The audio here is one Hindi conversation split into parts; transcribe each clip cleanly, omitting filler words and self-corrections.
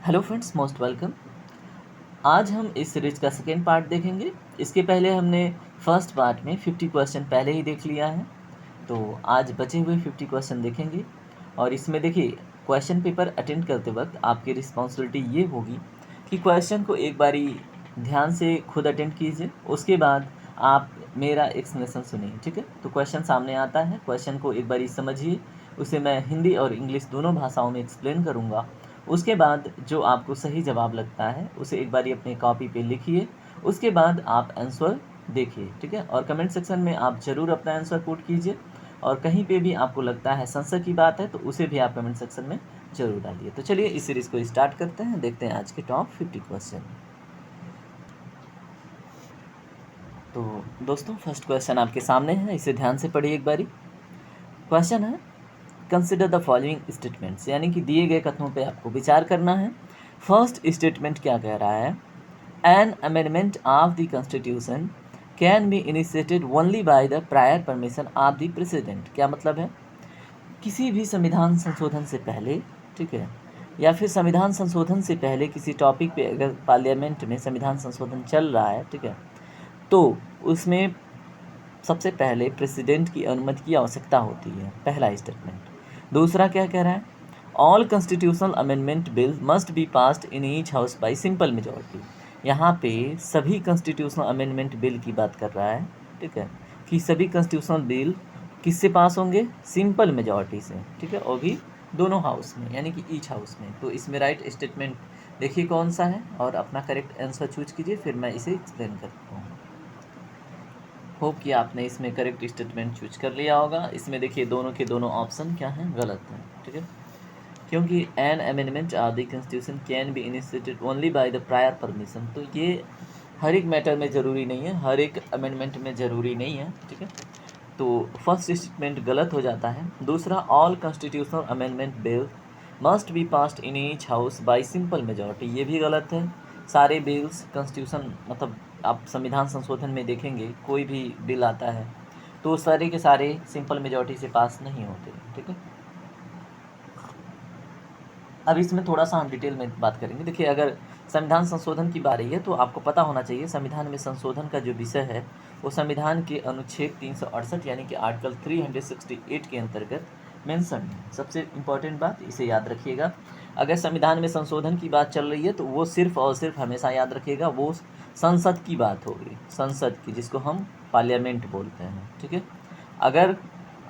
Hello friends, most welcome. आज हम इस सीरीज का सेकेंड पार्ट देखेंगे। इसके पहले हमने फर्स्ट पार्ट में 50 क्वेश्चन पहले ही देख लिया है, तो आज बचे हुए 50 क्वेश्चन देखेंगे। और इसमें देखिए, क्वेश्चन पेपर अटेंड करते वक्त आपकी रिस्पॉन्सिबिलिटी ये होगी कि क्वेश्चन को एक बारी ध्यान से खुद अटेंड कीजिए, उसके बाद आप मेरा एक्सप्लेनेशन सुनिए। ठीक है, तो क्वेश्चन सामने आता है, क्वेश्चन को एक बारी समझिए, उसे मैं हिंदी और इंग्लिश दोनों भाषाओं में एक्सप्लेन करूँगा। उसके बाद जो आपको सही जवाब लगता है उसे एक बारी अपनी कॉपी पे लिखिए, उसके बाद आप आंसर देखिए। ठीक है, और कमेंट सेक्शन में आप ज़रूर अपना आंसर पुट कीजिए, और कहीं पे भी आपको लगता है संशय की बात है तो उसे भी आप कमेंट सेक्शन में ज़रूर डालिए। तो चलिए इस सीरीज़ को स्टार्ट करते हैं, देखते हैं आज के टॉप 50 क्वेश्चन। तो दोस्तों, फर्स्ट क्वेश्चन आपके सामने है, इसे ध्यान से पढ़िए एक बारी। क्वेश्चन है, कंसिडर द फॉलोइंग स्टेटमेंट्स, यानी कि दिए गए कथनों पे आपको विचार करना है। फर्स्ट स्टेटमेंट क्या कह रहा है? An amendment of the constitution can be initiated only by the prior permission of the president. क्या मतलब है? किसी भी संविधान संशोधन से पहले, ठीक है, या फिर संविधान संशोधन से पहले किसी टॉपिक पे अगर पार्लियामेंट में संविधान संशोधन चल रहा है, ठीक है, तो उसमें सबसे पहले प्रेसिडेंट की अनुमति की आवश्यकता होती है, पहला स्टेटमेंट। दूसरा क्या कह रहा है? All constitutional amendment bill must be passed in each house by simple majority. यहाँ पे सभी कॉन्स्टिट्यूशनल अमेंडमेंट बिल की बात कर रहा है, ठीक है, कि सभी कॉन्स्टिट्यूशनल बिल किससे पास होंगे? सिंपल मेजॉरिटी से, ठीक है, और भी दोनों हाउस में, यानी कि ईच हाउस में। तो इसमें राइट स्टेटमेंट देखिए कौन सा है, और अपना करेक्ट आंसर चूज कीजिए, फिर मैं इसे एक्सप्लेन करता हूँ। होप कि आपने इसमें करेक्ट स्टेटमेंट चूज कर लिया होगा। इसमें देखिए दोनों के दोनों ऑप्शन क्या हैं? गलत हैं, ठीक है, क्योंकि an amendment of the constitution can be initiated only by the prior permission, तो ये हर एक मैटर में ज़रूरी नहीं है, हर एक अमेंडमेंट में ज़रूरी नहीं है, ठीक है। तो फर्स्ट स्टेटमेंट गलत हो जाता है। दूसरा, all constitutional amendment bill must be passed in each house by simple majority, ये भी गलत है। सारे बिल्स कॉन्स्टिट्यूशन मतलब आप संविधान संशोधन में देखेंगे, कोई भी बिल आता है तो सारे के सारे सिंपल मेजॉरिटी से पास नहीं होते, ठीक है। अब इसमें थोड़ा सा हम डिटेल में बात करेंगे। देखिए, अगर संविधान संशोधन की बात है तो आपको पता होना चाहिए संविधान में संशोधन का जो विषय है वो संविधान के अनुच्छेद 368 यानी कि आर्टिकल 368 के अंतर्गत मेंशन है। सबसे इम्पोर्टेंट बात इसे याद रखिएगा। अगर संविधान में संशोधन की बात चल रही है तो वो सिर्फ और सिर्फ हमेशा याद रखिएगा वो संसद की बात होगी, संसद की, जिसको हम पार्लियामेंट बोलते हैं, ठीक है। अगर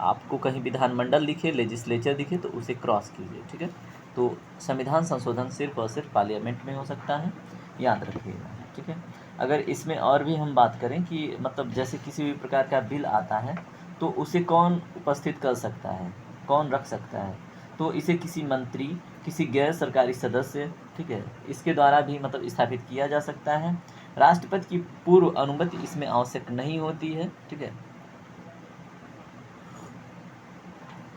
आपको कहीं विधानमंडल दिखे, लेजिस्लेचर दिखे तो उसे क्रॉस कीजिए, ठीक है। तो संविधान संशोधन सिर्फ और सिर्फ पार्लियामेंट में हो सकता है, याद रखिएगा, ठीक है। अगर इसमें और भी हम बात करें कि मतलब जैसे किसी भी प्रकार का बिल आता है तो उसे कौन उपस्थित कर सकता है, कौन रख सकता है, तो इसे किसी मंत्री, किसी गैर सरकारी सदस्य, ठीक है, इसके द्वारा भी मतलब स्थापित किया जा सकता है। राष्ट्रपति की पूर्व अनुमति इसमें आवश्यक नहीं होती है, ठीक है,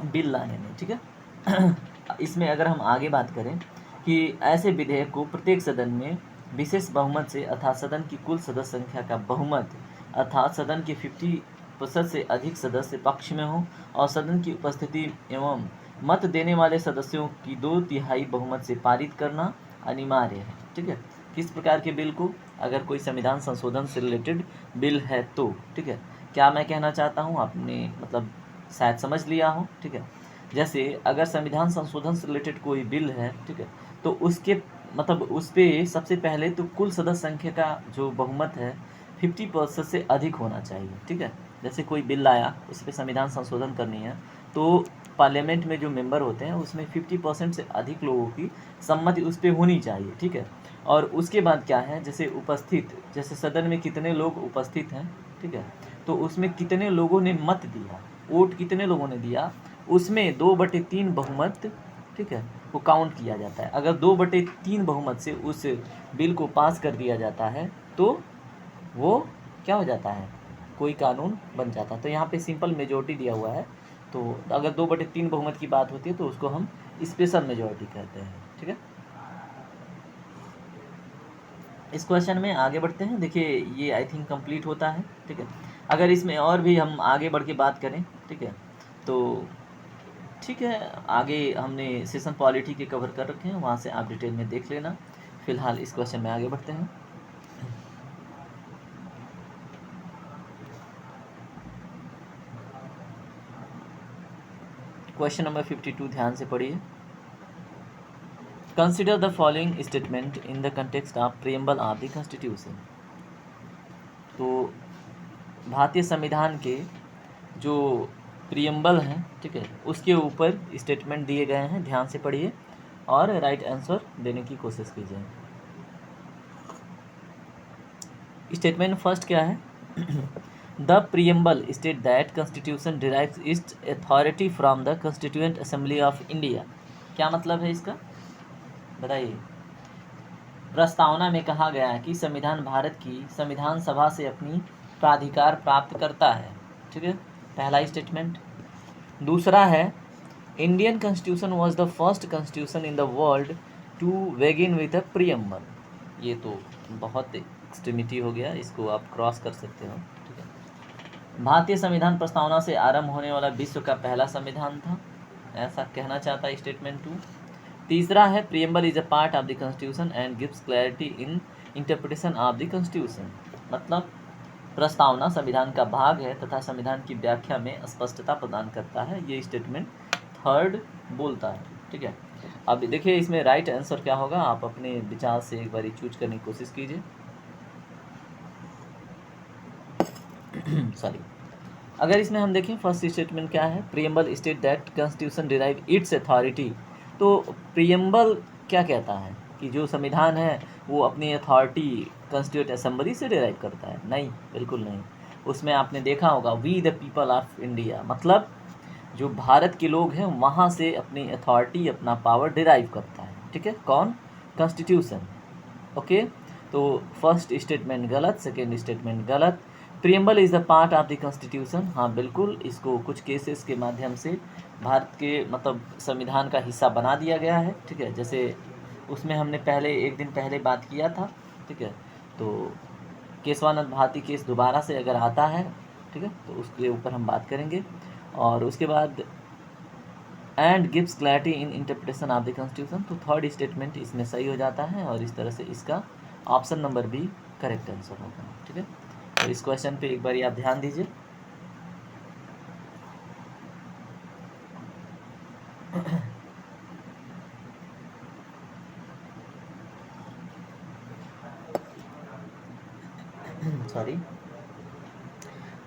बिल लाने में, ठीक है। इसमें अगर हम आगे बात करें कि ऐसे विधेयक को प्रत्येक सदन में विशेष बहुमत से अर्थात सदन की कुल सदस्य संख्या का बहुमत अर्थात सदन के 50% से अधिक सदस्य पक्ष में हो और सदन की उपस्थिति एवं मत देने वाले सदस्यों की 2/3 बहुमत से पारित करना अनिवार्य है, ठीक है। किस प्रकार के बिल को? अगर कोई संविधान संशोधन से रिलेटेड बिल है तो, ठीक है। क्या मैं कहना चाहता हूँ आपने मतलब शायद समझ लिया हो, ठीक है। जैसे अगर संविधान संशोधन से रिलेटेड कोई बिल है, ठीक है, तो उसके मतलब उस पर सबसे पहले तो कुल सदस्य संख्या का जो बहुमत है 50% से अधिक होना चाहिए, ठीक है। जैसे कोई बिल आया, उस पर संविधान संशोधन करनी है तो पार्लियामेंट में जो मेंबर होते हैं उसमें 50% से अधिक लोगों की सम्मति उस पर होनी चाहिए, ठीक है। और उसके बाद क्या है, जैसे उपस्थित, जैसे सदन में कितने लोग उपस्थित हैं, ठीक है, तो उसमें कितने लोगों ने मत दिया, वोट कितने लोगों ने दिया, उसमें 2/3 बहुमत, ठीक है, वो काउंट किया जाता है। अगर 2/3 बहुमत से उस बिल को पास कर दिया जाता है तो वो क्या हो जाता है, कोई कानून बन जाता है। तो यहाँ पे सिंपल मेजोरिटी दिया हुआ है, तो अगर 2/3 बहुमत की बात होती है तो उसको हम स्पेशल मेजोरिटी कहते हैं, ठीक है। इस क्वेश्चन में आगे बढ़ते हैं। देखिए, ये आई थिंक कंप्लीट होता है, ठीक है। अगर इसमें और भी हम आगे बढ़ के बात करें, ठीक है, तो ठीक है, आगे हमने सेशन पॉलिटी के कवर कर रखे हैं, वहाँ से आप डिटेल में देख लेना। फिलहाल इस क्वेश्चन में आगे बढ़ते हैं। क्वेश्चन नंबर 52 ध्यान से पढ़िए। Consider the following statement in the context of preamble of the constitution. तो भारतीय संविधान के जो प्रीएम्बल हैं, ठीक है, उसके ऊपर स्टेटमेंट दिए गए हैं, ध्यान से पढ़िए और राइट आंसर देने की कोशिश कीजिए। स्टेटमेंट फर्स्ट क्या है? The preamble state that constitution derives it's authority from the constituent assembly of India. क्या मतलब है इसका, बताइए। प्रस्तावना में कहा गया है कि संविधान भारत की संविधान सभा से अपनी प्राधिकार प्राप्त करता है, ठीक है, पहला स्टेटमेंट। दूसरा है, Indian constitution was the first constitution in the world to begin with a preamble. ये तो बहुत एक्सट्रीमिटी हो गया, इसको आप क्रॉस कर सकते हो, ठीक है। भारतीय संविधान प्रस्तावना से आरंभ होने वाला विश्व का पहला संविधान था, ऐसा कहना चाहता है स्टेटमेंट 2। तीसरा है, preamble is a part of the constitution and gives clarity in interpretation of the constitution. मतलब प्रस्तावना संविधान का भाग है तथा संविधान की व्याख्या में स्पष्टता प्रदान करता है, ये स्टेटमेंट थर्ड बोलता है, ठीक है। अब देखिए इसमें राइट आंसर क्या होगा, आप अपने विचार से एक बार चूज करने की कोशिश कीजिए। सॉरी, अगर इसमें हम देखें फर्स्ट स्टेटमेंट क्या है, preamble state that constitution derive its authority. तो प्रीएम्बल क्या कहता है कि जो संविधान है वो अपनी अथॉरिटी कॉन्स्टिट्यूएंट असेंबली से डिराइव करता है? नहीं, बिल्कुल नहीं। उसमें आपने देखा होगा we the people of India, मतलब जो भारत के लोग हैं वहाँ से अपनी अथॉरिटी, अपना पावर डिराइव करता है, ठीक है। कौन? कॉन्स्टिट्यूशन। ओके, तो फर्स्ट स्टेटमेंट गलत, सेकेंड स्टेटमेंट गलत। Preamble is the part of the constitution, हाँ बिल्कुल, इसको कुछ केसेस के माध्यम से भारत के मतलब संविधान का हिस्सा बना दिया गया है, ठीक है। जैसे उसमें हमने पहले एक दिन पहले बात किया था, ठीक है। तो केशवानंद भारती केस दोबारा से अगर आता है, ठीक है, तो उसके ऊपर हम बात करेंगे। और उसके बाद and gives clarity in interpretation of the constitution, तो थर्ड स्टेटमेंट इसमें सही हो जाता है और इस तरह से इसका option number B correct answer होगा, ठीक है। तो इस क्वेश्चन पे एक बार आप ध्यान दीजिए। सॉरी,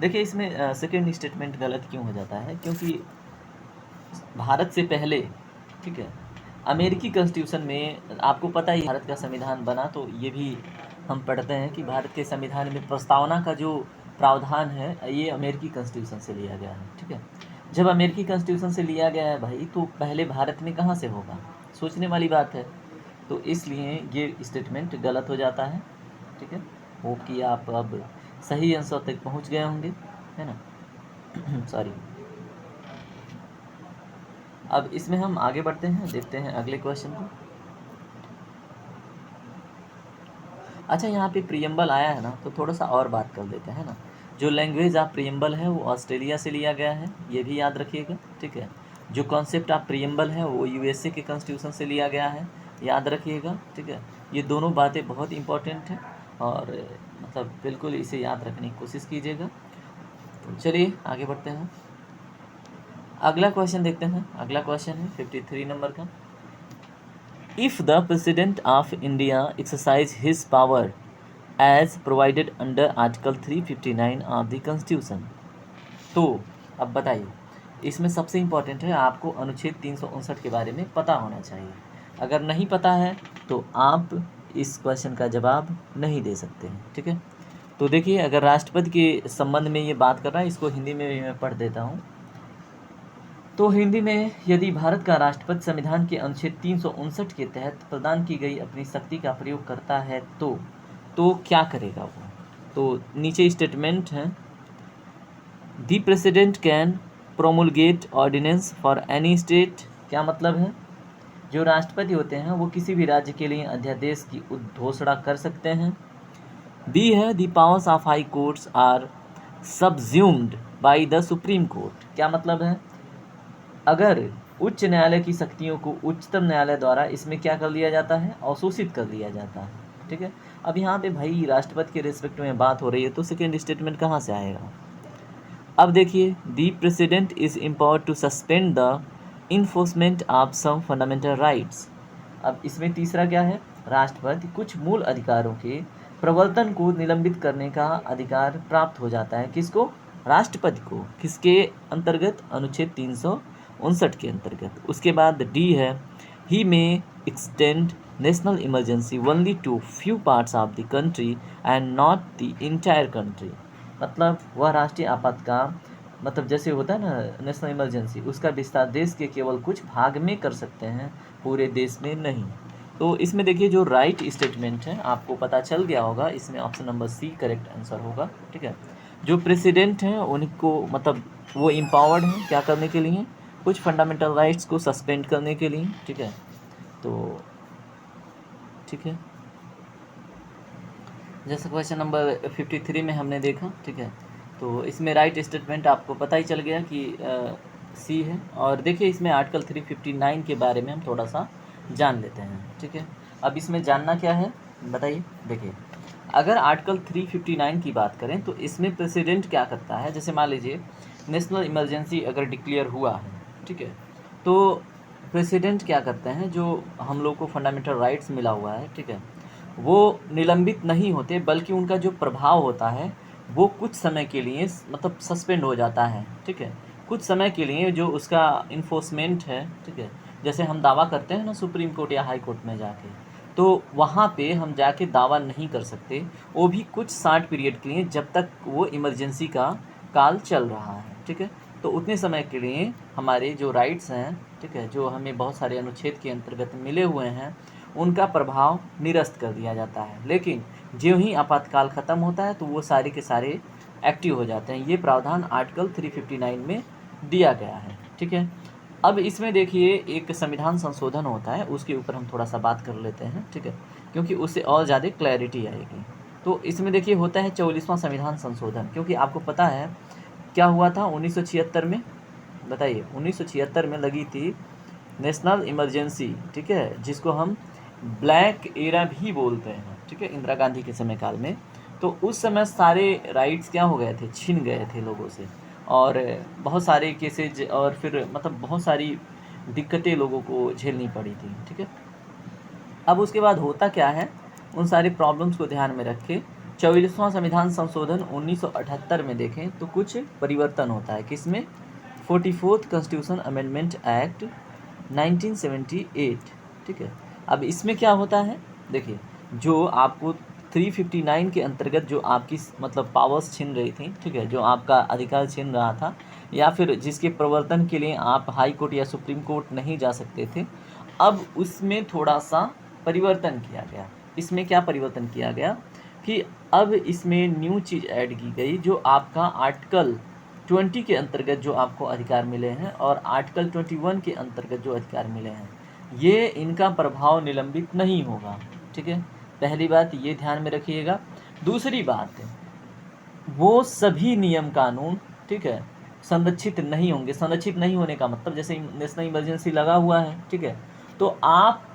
देखिए इसमें सेकेंड स्टेटमेंट गलत क्यों हो जाता है, क्योंकि भारत से पहले, ठीक है, अमेरिकी कॉन्स्टिट्यूशन में आपको पता ही भारत का संविधान बना, तो ये भी हम पढ़ते हैं कि भारत के संविधान में प्रस्तावना का जो प्रावधान है ये अमेरिकी कॉन्स्टिट्यूशन से लिया गया है, ठीक है। जब अमेरिकी कॉन्स्टिट्यूशन से लिया गया है भाई, तो पहले भारत में कहाँ से होगा, सोचने वाली बात है। तो इसलिए ये स्टेटमेंट गलत हो जाता है, ठीक है। होप कि आप अब सही आंसर तक पहुँच गए होंगे, है ना। सॉरी, अब इसमें हम आगे बढ़ते हैं, देखते हैं अगले क्वेश्चन को। अच्छा, यहाँ पे प्रीएम्बल आया है ना, तो थोड़ा सा और बात कर लेते हैं ना। जो लैंग्वेज ऑफ प्रीएम्बल है वो ऑस्ट्रेलिया से लिया गया है, ये भी याद रखिएगा, ठीक है। जो कॉन्सेप्ट ऑफ प्रीएम्बल है वो यूएसए के कॉन्स्टिट्यूशन से लिया गया है, याद रखिएगा, ठीक है। ये दोनों बातें बहुत इंपॉर्टेंट हैं और मतलब बिल्कुल इसे याद रखने की कोशिश कीजिएगा। तो चलिए आगे बढ़ते हैं, अगला क्वेश्चन देखते हैं। अगला क्वेश्चन है 53 नंबर का। If the President of India exercise his power as provided under Article 359 of the Constitution, तो अब बताइए, इसमें सबसे इम्पोर्टेंट है आपको अनुच्छेद 359 के बारे में पता होना चाहिए। अगर नहीं पता है तो आप इस क्वेश्चन का जवाब नहीं दे सकते हैं, ठीक है। तो देखिए, अगर राष्ट्रपति के संबंध में ये बात कर रहा है, इसको हिंदी में भी मैं पढ़ देता हूँ। तो हिंदी में, यदि भारत का राष्ट्रपति संविधान के अनुच्छेद 359 के तहत प्रदान की गई अपनी शक्ति का प्रयोग करता है तो क्या करेगा वो? तो नीचे स्टेटमेंट है, the president can promulgate ordinance for any state. क्या मतलब है? जो राष्ट्रपति होते हैं वो किसी भी राज्य के लिए अध्यादेश की उद्घोषणा कर सकते हैं। दी है, the powers of high courts are subsumed by the supreme court. क्या मतलब है? अगर उच्च न्यायालय की शक्तियों को उच्चतम न्यायालय द्वारा इसमें क्या कर लिया जाता है, अवशोषित कर लिया जाता है। ठीक है, अब यहाँ पे भाई राष्ट्रपति के रिस्पेक्ट में बात हो रही है तो सेकेंड स्टेटमेंट कहाँ से आएगा। अब देखिए, the president is empowered to suspend the enforcement of some fundamental rights. अब इसमें तीसरा क्या है, राष्ट्रपति कुछ मूल अधिकारों के प्रवर्तन को निलंबित करने का अधिकार प्राप्त हो जाता है। किसको, राष्ट्रपति को। किसके अंतर्गत, अनुच्छेद 359 के अंतर्गत। उसके बाद डी है, he may extend national emergency only to few parts of the country and not the entire country. मतलब वह राष्ट्रीय आपातकाल, मतलब जैसे होता है ना नेशनल इमरजेंसी, उसका विस्तार देश के केवल कुछ भाग में कर सकते हैं, पूरे देश में नहीं। तो इसमें देखिए जो राइट स्टेटमेंट है आपको पता चल गया होगा, इसमें option number C correct answer होगा। ठीक है, जो प्रेसिडेंट हैं उनको मतलब वो एम्पावर्ड हैं क्या करने के लिए, कुछ फंडामेंटल राइट्स को सस्पेंड करने के लिए। ठीक है, तो ठीक है, जैसे क्वेश्चन नंबर 53 में हमने देखा। ठीक है, तो इसमें राइट स्टेटमेंट आपको पता ही चल गया कि सी है। और देखिए इसमें आर्टिकल 359 के बारे में हम थोड़ा सा जान लेते हैं। ठीक है, अब इसमें जानना क्या है बताइए। देखिए अगर आर्टिकल 359 की बात करें तो इसमें प्रेसिडेंट क्या करता है, जैसे मान लीजिए नेशनल इमरजेंसी अगर डिक्लेयर हुआ है, ठीक है, तो प्रेसिडेंट क्या करते हैं, जो हम लोग को फंडामेंटल राइट्स मिला हुआ है, ठीक है, वो निलंबित नहीं होते, बल्कि उनका जो प्रभाव होता है वो कुछ समय के लिए मतलब सस्पेंड हो जाता है। ठीक है, कुछ समय के लिए जो उसका इन्फोर्समेंट है। ठीक है, जैसे हम दावा करते हैं ना सुप्रीम कोर्ट या हाई कोर्ट में जाके, तो वहाँ पे हम जाके दावा नहीं कर सकते, वो भी कुछ शार्ट पीरियड के लिए, जब तक वो इमरजेंसी का काल चल रहा है। ठीक है, तो उतने समय के लिए हमारे जो राइट्स हैं, ठीक है, जो हमें बहुत सारे अनुच्छेद के अंतर्गत मिले हुए हैं, उनका प्रभाव निरस्त कर दिया जाता है। लेकिन ज्यों ही आपातकाल ख़त्म होता है तो वो सारे के सारे एक्टिव हो जाते हैं। ये प्रावधान आर्टिकल 359 में दिया गया है। ठीक है, अब इसमें देखिए एक संविधान संशोधन होता है, उसके ऊपर हम थोड़ा सा बात कर लेते हैं। ठीक है, क्योंकि उससे और ज़्यादा क्लैरिटी आएगी। तो इसमें देखिए होता है 44वां संविधान संशोधन, क्योंकि आपको पता है क्या हुआ था 1976 में, बताइए 1976 में लगी थी नेशनल इमरजेंसी। ठीक है, जिसको हम ब्लैक एरा भी बोलते हैं। ठीक है, इंदिरा गांधी के समय काल में। तो उस समय सारे राइट्स क्या हो गए थे, छीन गए थे लोगों से, और बहुत सारे केसेज और फिर मतलब बहुत सारी दिक्कतें लोगों को झेलनी पड़ी थी। ठीक है, अब उसके बाद होता क्या है, उन सारे प्रॉब्लम्स को ध्यान में रख के 44वां संविधान संशोधन 1978 में देखें तो कुछ परिवर्तन होता है। किसमें, 44th कॉन्स्टिट्यूशन अमेंडमेंट एक्ट 1978। ठीक है, अब इसमें क्या होता है, देखिए जो आपको 359 के अंतर्गत जो आपकी मतलब पावर्स छीन रही थी, ठीक है, जो आपका अधिकार छीन रहा था, या फिर जिसके प्रवर्तन के लिए आप हाई कोर्ट या सुप्रीम कोर्ट नहीं जा सकते थे, अब उसमें थोड़ा सा परिवर्तन किया गया। इसमें क्या परिवर्तन किया गया कि अब इसमें न्यू चीज़ ऐड की गई, जो आपका आर्टिकल 20 के अंतर्गत जो आपको अधिकार मिले हैं और आर्टिकल 21 के अंतर्गत जो अधिकार मिले हैं, ये इनका प्रभाव निलंबित नहीं होगा। ठीक है, पहली बात ये ध्यान में रखिएगा। दूसरी बात, वो सभी नियम कानून, ठीक है, संरक्षित नहीं होंगे। संरक्षित नहीं होने का मतलब, जैसे नेशनल इमरजेंसी लगा हुआ है, ठीक है, तो आप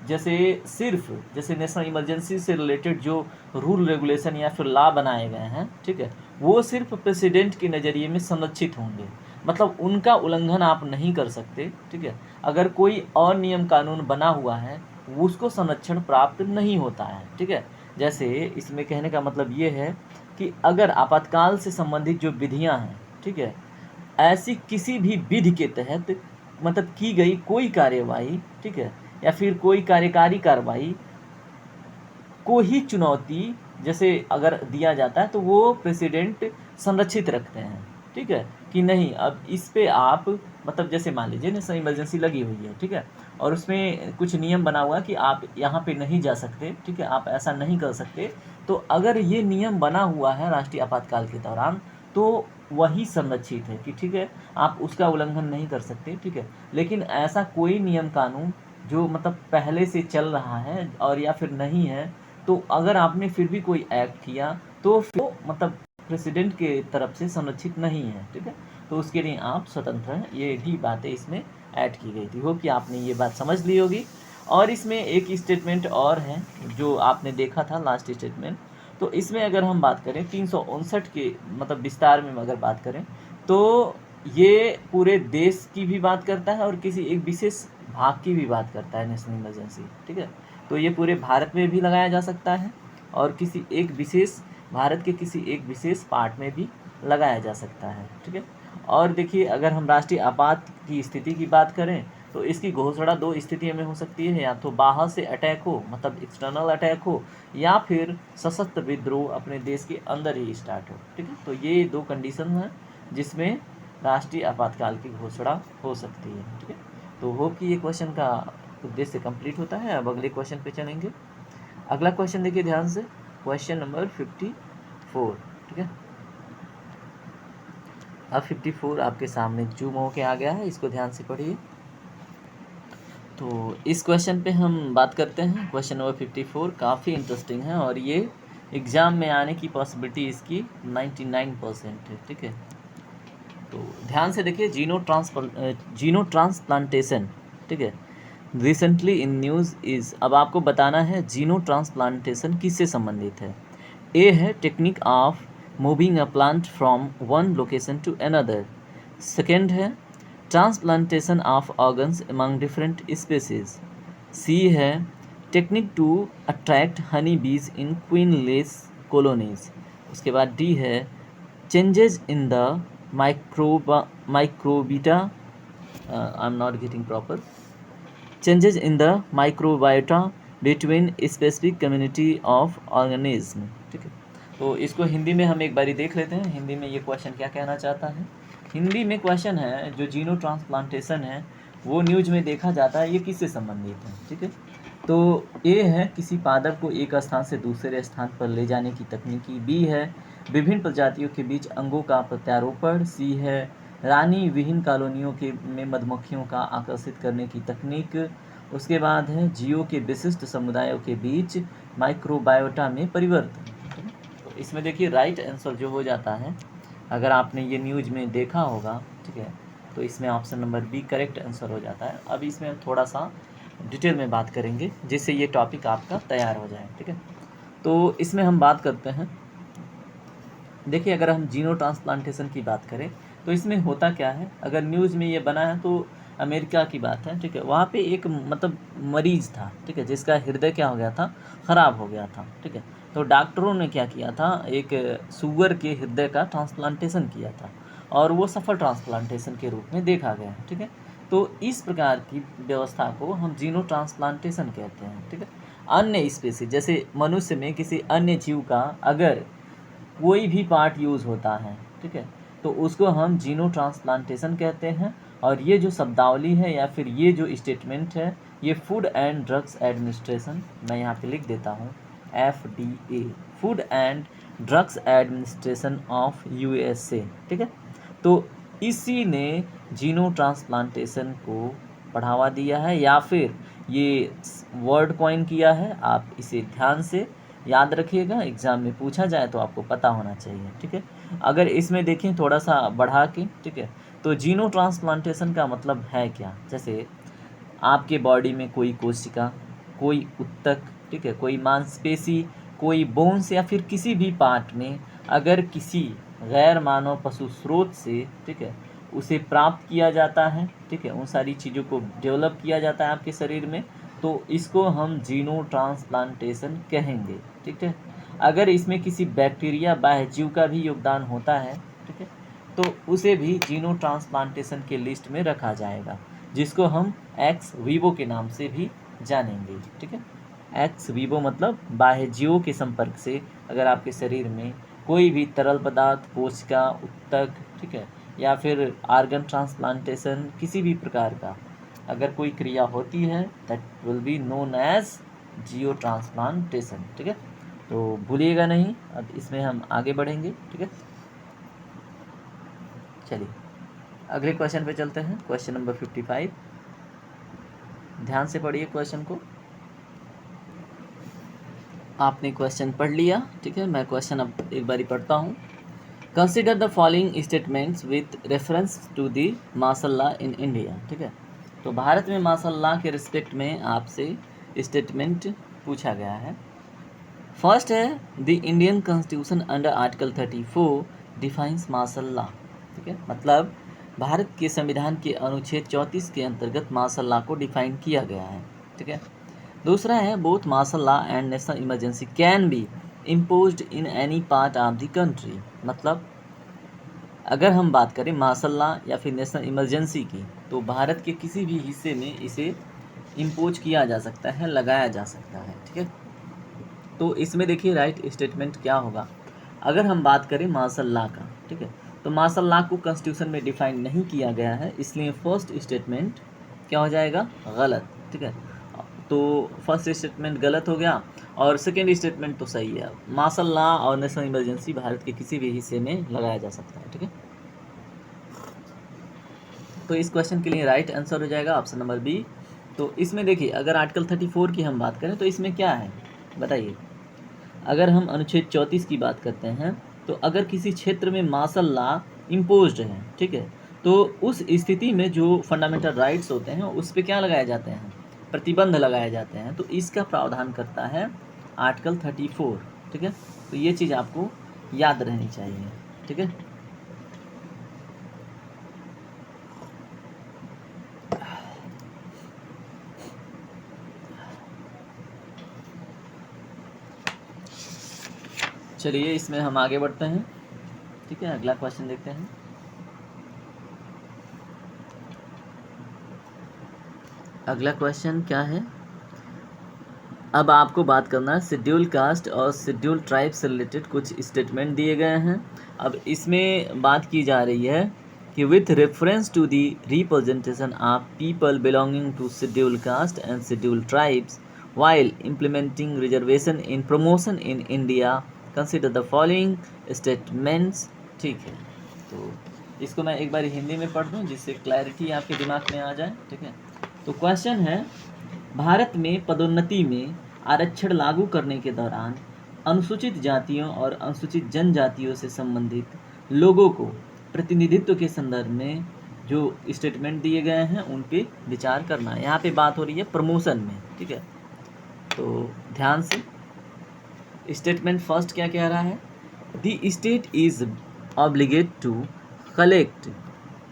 जैसे सिर्फ जैसे नेशनल इमरजेंसी से रिलेटेड जो रूल रेगुलेशन या फिर लॉ बनाए गए हैं, ठीक है, वो सिर्फ प्रेसिडेंट के नज़रिए में संरक्षित होंगे, मतलब उनका उल्लंघन आप नहीं कर सकते। ठीक है, अगर कोई और नियम कानून बना हुआ है उसको संरक्षण प्राप्त नहीं होता है। ठीक है, जैसे इसमें कहने का मतलब ये है कि अगर आपातकाल से संबंधित जो विधियां हैं, ठीक है, ऐसी किसी भी विधि के तहत मतलब की गई कोई कार्यवाही, ठीक है, या फिर कोई कार्यकारी कार्रवाई को ही चुनौती जैसे अगर दिया जाता है तो वो प्रेसिडेंट संरक्षित रखते हैं। ठीक है, कि नहीं अब इस पे आप मतलब जैसे मान लीजिए नेशनल इमरजेंसी लगी हुई है, ठीक है, और उसमें कुछ नियम बना हुआ कि आप यहाँ पे नहीं जा सकते, ठीक है, आप ऐसा नहीं कर सकते, तो अगर ये नियम बना हुआ है राष्ट्रीय आपातकाल के दौरान तो वही संरक्षित है कि ठीक है आप उसका उल्लंघन नहीं कर सकते। ठीक है, लेकिन ऐसा कोई नियम कानून जो मतलब पहले से चल रहा है और या फिर नहीं है, तो अगर आपने फिर भी कोई एक्ट किया तो फिर वो मतलब प्रेसिडेंट के तरफ से संरक्षित नहीं है। ठीक है, तो उसके लिए आप स्वतंत्र हैं, ये भी बातें इसमें ऐड की गई थी। होप कि आपने ये बात समझ ली होगी। और इसमें एक स्टेटमेंट और है जो आपने देखा था लास्ट स्टेटमेंट, तो इसमें अगर हम बात करें 359 के मतलब विस्तार में अगर बात करें तो ये पूरे देश की भी बात करता है और किसी एक विशेष भाग की भी बात करता है, नेशनल इमरजेंसी, ठीक है। तो ये पूरे भारत में भी लगाया जा सकता है और किसी एक विशेष भारत के किसी एक विशेष पार्ट में भी लगाया जा सकता है, ठीक है। और देखिए, अगर हम राष्ट्रीय आपात की स्थिति की बात करें तो इसकी घोषणा दो स्थितियों में हो सकती है, या तो बाहर से अटैक हो मतलब एक्सटर्नल अटैक हो, या फिर सशस्त्र विद्रोह अपने देश के अंदर ही स्टार्ट हो, ठीक है। तो ये दो कंडीशन हैं जिसमें राष्ट्रीय आपातकाल की घोषणा हो सकती है, ठीक है। तो होप कि ये क्वेश्चन का उद्देश्य कंप्लीट होता है। अब अगले क्वेश्चन पे चलेंगे। अगला क्वेश्चन देखिए ध्यान से, क्वेश्चन नंबर 54, ठीक है। अब 54 आपके सामने जूम होके आ गया है, इसको ध्यान से पढ़िए। तो इस क्वेश्चन पे हम बात करते हैं। क्वेश्चन नंबर 54 काफ़ी इंटरेस्टिंग है और ये एग्ज़ाम में आने की पॉसिबिलिटी इसकी 99% है, ठीक है। तो ध्यान से देखिए, जीनो ट्रांसप्लांटेशन, ठीक है, रिसेंटली इन न्यूज़ इज़। अब आपको बताना है जीनो ट्रांसप्लांटेशन किससे संबंधित है। ए है technique of moving a plant from one location to another. Second है transplantation of organs among different species. C है टेक्निक टू अट्रैक्ट हनी बीज इन क्वीनलेस कॉलोनीज। उसके बाद डी है changes in the microbiota, I'm not getting proper, changes in the microbiota between specific community of organism, ठीक है। तो इसको हिंदी में हम एक बारी देख लेते हैं, हिंदी में ये क्वेश्चन क्या कहना चाहता है। हिंदी में क्वेश्चन है जो जीनो ट्रांसप्लांटेशन है वो न्यूज में देखा जाता है, ये किससे संबंधित है, ठीक है। तो ए है किसी पादप को एक स्थान से दूसरे स्थान पर ले जाने की तकनीकी। बी है विभिन्न प्रजातियों के बीच अंगों का प्रत्यारोपण। सी है रानी विहीन कॉलोनियों के में मधुमक्खियों का आकर्षित करने की तकनीक। उसके बाद है जियो के विशिष्ट समुदायों के बीच माइक्रोबायोटा में परिवर्तन। तो इसमें देखिए राइट आंसर जो हो जाता है, अगर आपने ये न्यूज में देखा होगा, ठीक है, तो इसमें option number B correct answer हो जाता है। अब इसमें थोड़ा सा डिटेल में बात करेंगे जिससे ये टॉपिक आपका तैयार हो जाए, ठीक है। तो इसमें हम बात करते हैं, देखिए अगर हम जीनो ट्रांसप्लांटेशन की बात करें तो इसमें होता क्या है। अगर न्यूज़ में ये बना है तो अमेरिका की बात है, ठीक है। वहाँ पे एक मतलब मरीज़ था, ठीक है, जिसका हृदय क्या हो गया था, ख़राब हो गया था, ठीक है। तो डॉक्टरों ने क्या किया था, एक सुअर के हृदय का ट्रांसप्लांटेशन किया था और वो सफल ट्रांसप्लांटेशन के रूप में देखा गया, ठीक है। तो इस प्रकार की व्यवस्था को हम जीनो ट्रांसप्लांटेशन कहते हैं, ठीक है। अन्य स्पेसीज जैसे मनुष्य में किसी अन्य जीव का अगर कोई भी पार्ट यूज़ होता है, ठीक है, तो उसको हम जीनो ट्रांसप्लांटेशन कहते हैं। और ये जो शब्दावली है या फिर ये जो स्टेटमेंट है, ये फूड एंड ड्रग्स एडमिनिस्ट्रेशन, मैं यहाँ पे लिख देता हूँ FDA, food and drugs administration of USA, ठीक है। तो इसी ने जीनो ट्रांसप्लांटेशन को बढ़ावा दिया है या फिर ये वर्ड कॉइन किया है। आप इसे ध्यान से याद रखिएगा, एग्ज़ाम में पूछा जाए तो आपको पता होना चाहिए, ठीक है। अगर इसमें देखें थोड़ा सा बढ़ा के, ठीक है, तो जीनो ट्रांसप्लांटेशन का मतलब है क्या। जैसे आपके बॉडी में कोई कोशिका, कोई ऊतक, ठीक है, कोई मांसपेशी, कोई बोन्स या फिर किसी भी पार्ट में अगर किसी गैर मानव पशु स्रोत से, ठीक है, उसे प्राप्त किया जाता है, ठीक है, उन सारी चीज़ों को डेवलप किया जाता है आपके शरीर में, तो इसको हम जीनो ट्रांसप्लांटेशन कहेंगे, ठीक है। अगर इसमें किसी बैक्टीरिया बाह्य जीव का भी योगदान होता है, ठीक है, तो उसे भी जीनो ट्रांसप्लांटेशन के लिस्ट में रखा जाएगा, जिसको हम एक्स वीवो के नाम से भी जानेंगे, ठीक है। एक्स वीवो मतलब बाह्य जीवों के संपर्क से अगर आपके शरीर में कोई भी तरल पदार्थ, कोशिका, ऊतक, ठीक है, या फिर आर्गन ट्रांसप्लांटेशन किसी भी प्रकार का अगर कोई क्रिया होती है, that will be known as geo transplantation, ठीक है। तो भूलिएगा नहीं। अब इसमें हम आगे बढ़ेंगे, ठीक है। चलिए अगले क्वेश्चन पे चलते हैं, क्वेश्चन नंबर 55। ध्यान से पढ़िए क्वेश्चन को। आपने क्वेश्चन पढ़ लिया, ठीक है। मैं क्वेश्चन अब एक बारी पढ़ता हूँ। Consider the following statements with reference to the martial law in India, ठीक है। तो भारत में माशाल्लाह के रिस्पेक्ट में आपसे स्टेटमेंट पूछा गया है। फर्स्ट है the Indian constitution under article 34 defines माशाल्लाह। ठीक है, मतलब भारत के संविधान के अनुच्छेद 34 के अंतर्गत माशाल्लाह को डिफाइन किया गया है। ठीक है। दूसरा है बोथ माशाल्लाह and national emergency can be imposed in any part of the country. मतलब अगर हम बात करें माशाल्लाह या फिर नेशनल इमरजेंसी की, तो भारत के किसी भी हिस्से में इसे इम्पोज किया जा सकता है, लगाया जा सकता है। ठीक है, तो इसमें देखिए राइट स्टेटमेंट क्या होगा। अगर हम बात करें माशाल्लाह का, ठीक है, तो माशाल्लाह को कॉन्स्टिट्यूशन में डिफाइन नहीं किया गया है, इसलिए फर्स्ट स्टेटमेंट क्या हो जाएगा, गलत। ठीक है, तो फर्स्ट स्टेटमेंट गलत हो गया और सेकेंड स्टेटमेंट तो सही है। माशाल्लाह और नेशनल इमरजेंसी भारत के किसी भी हिस्से में लगाया जा सकता है। ठीक है, तो इस क्वेश्चन के लिए राइट आंसर हो जाएगा ऑप्शन नंबर बी। तो इसमें देखिए अगर आर्टिकल 34 की हम बात करें तो इसमें क्या है बताइए। अगर हम अनुच्छेद 34 की बात करते हैं तो अगर किसी क्षेत्र में माशाल्लाह इम्पोज्ड है, ठीक है, तो उस स्थिति में जो फंडामेंटल राइट्स होते हैं उस पर क्या लगाए जाते हैं, प्रतिबंध लगाए जाते हैं। तो इसका प्रावधान करता है आर्टिकल 34। ठीक है, तो ये चीज़ आपको याद रहनी चाहिए। ठीक है, चलिए इसमें हम आगे बढ़ते हैं। ठीक है, अगला क्वेश्चन देखते हैं। अगला क्वेश्चन क्या है, अब आपको बात करना है शेड्यूल कास्ट और शेड्यूल ट्राइब से रिलेटेड कुछ स्टेटमेंट दिए गए हैं। अब इसमें बात की जा रही है कि with reference to the representation of people belonging to scheduled caste and scheduled tribes while implementing reservation in promotion in India consider the following statements. ठीक है, तो इसको मैं एक बार हिंदी में पढ़ दूँ जिससे क्लैरिटी आपके दिमाग में आ जाए। ठीक है, तो क्वेश्चन है भारत में पदोन्नति में आरक्षण लागू करने के दौरान अनुसूचित जातियों और अनुसूचित जनजातियों से संबंधित लोगों को प्रतिनिधित्व के संदर्भ में जो स्टेटमेंट दिए गए हैं उन पे विचार करना है। यहाँ पे बात हो रही है प्रमोशन में। ठीक है, तो ध्यान से स्टेटमेंट फर्स्ट क्या कह रहा है, the state is obligate to collect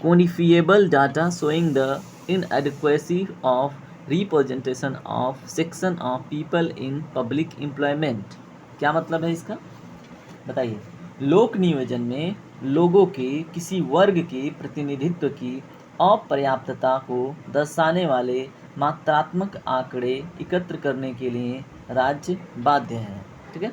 quantifiable data showing the inadequacy of representation of section of people in public employment। क्या मतलब है इसका बताइए। लोक नियोजन में लोगों के किसी वर्ग के प्रतिनिधित्व की अपर्याप्तता को दर्शाने वाले मात्रात्मक आंकड़े एकत्र करने के लिए राज्य बाध्य है। ठीक है,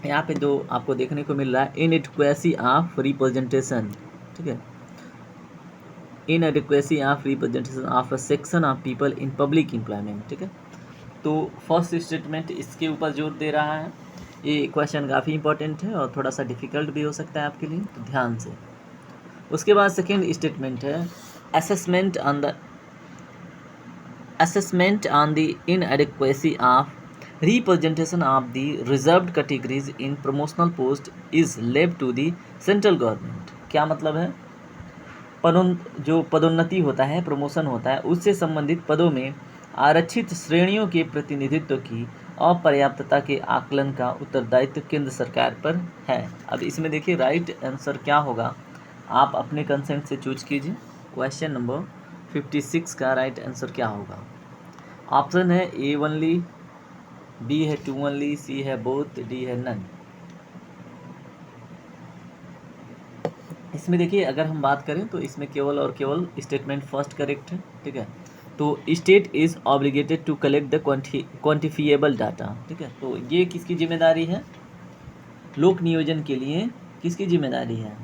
यहाँ पे जो आपको देखने को मिल रहा है इनएडिक्वेसी ऑफ रिप्रेजेंटेशन। ठीक है, inadequacy of representation of a section of people in public employment. ठीक है, तो फर्स्ट स्टेटमेंट इसके ऊपर जोर दे रहा है। ये क्वेश्चन काफ़ी इंपॉर्टेंट है और थोड़ा सा डिफिकल्ट भी हो सकता है आपके लिए, तो ध्यान से। उसके बाद सेकेंड स्टेटमेंट है assessment on the inadequacy of representation of the reserved categories in promotional post is left to the central government। क्या मतलब है, जो पदोन्नति होता है, प्रमोशन होता है, उससे संबंधित पदों में आरक्षित श्रेणियों के प्रतिनिधित्व की अपर्याप्तता के आकलन का उत्तरदायित्व केंद्र सरकार पर है। अब इसमें देखिए राइट आंसर क्या होगा, आप अपने कंसेंट से चूज कीजिए। क्वेश्चन नंबर 56 का राइट आंसर क्या होगा। ऑप्शन है ए ओनली, बी है टू ओनली, सी है बोथ, डी है नन। इसमें देखिए अगर हम बात करें तो इसमें केवल और केवल स्टेटमेंट फर्स्ट करेक्ट है। ठीक है, तो state is obligated to collect the quantifiable data. ठीक है, तो ये किसकी जिम्मेदारी है, लोक नियोजन के लिए किसकी जिम्मेदारी है,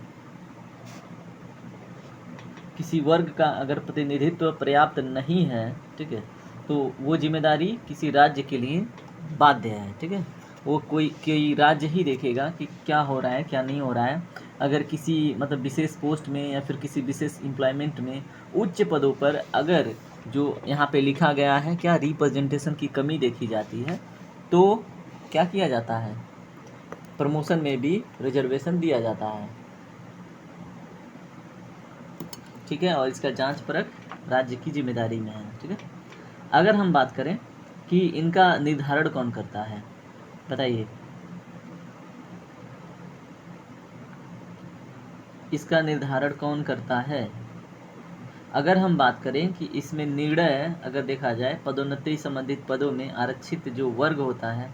किसी वर्ग का अगर प्रतिनिधित्व पर्याप्त नहीं है, ठीक है, तो वो जिम्मेदारी किसी राज्य के लिए बाध्य है। ठीक है, वो कोई राज्य ही देखेगा कि क्या हो रहा है क्या नहीं हो रहा है। अगर किसी मतलब विशेष पोस्ट में या फिर किसी विशेष एम्प्लॉयमेंट में उच्च पदों पर अगर जो यहाँ पे लिखा गया है क्या रिप्रेजेंटेशन की कमी देखी जाती है, तो क्या किया जाता है, प्रमोशन में भी रिजर्वेशन दिया जाता है। ठीक है, और इसका जांच परख राज्य की जिम्मेदारी में है। ठीक है, अगर हम बात करें कि इनका निर्धारण कौन करता है, बताइए इसका निर्धारण कौन करता है। अगर हम बात करें कि इसमें निर्णय अगर देखा जाए पदोन्नति संबंधित पदों में आरक्षित जो वर्ग होता है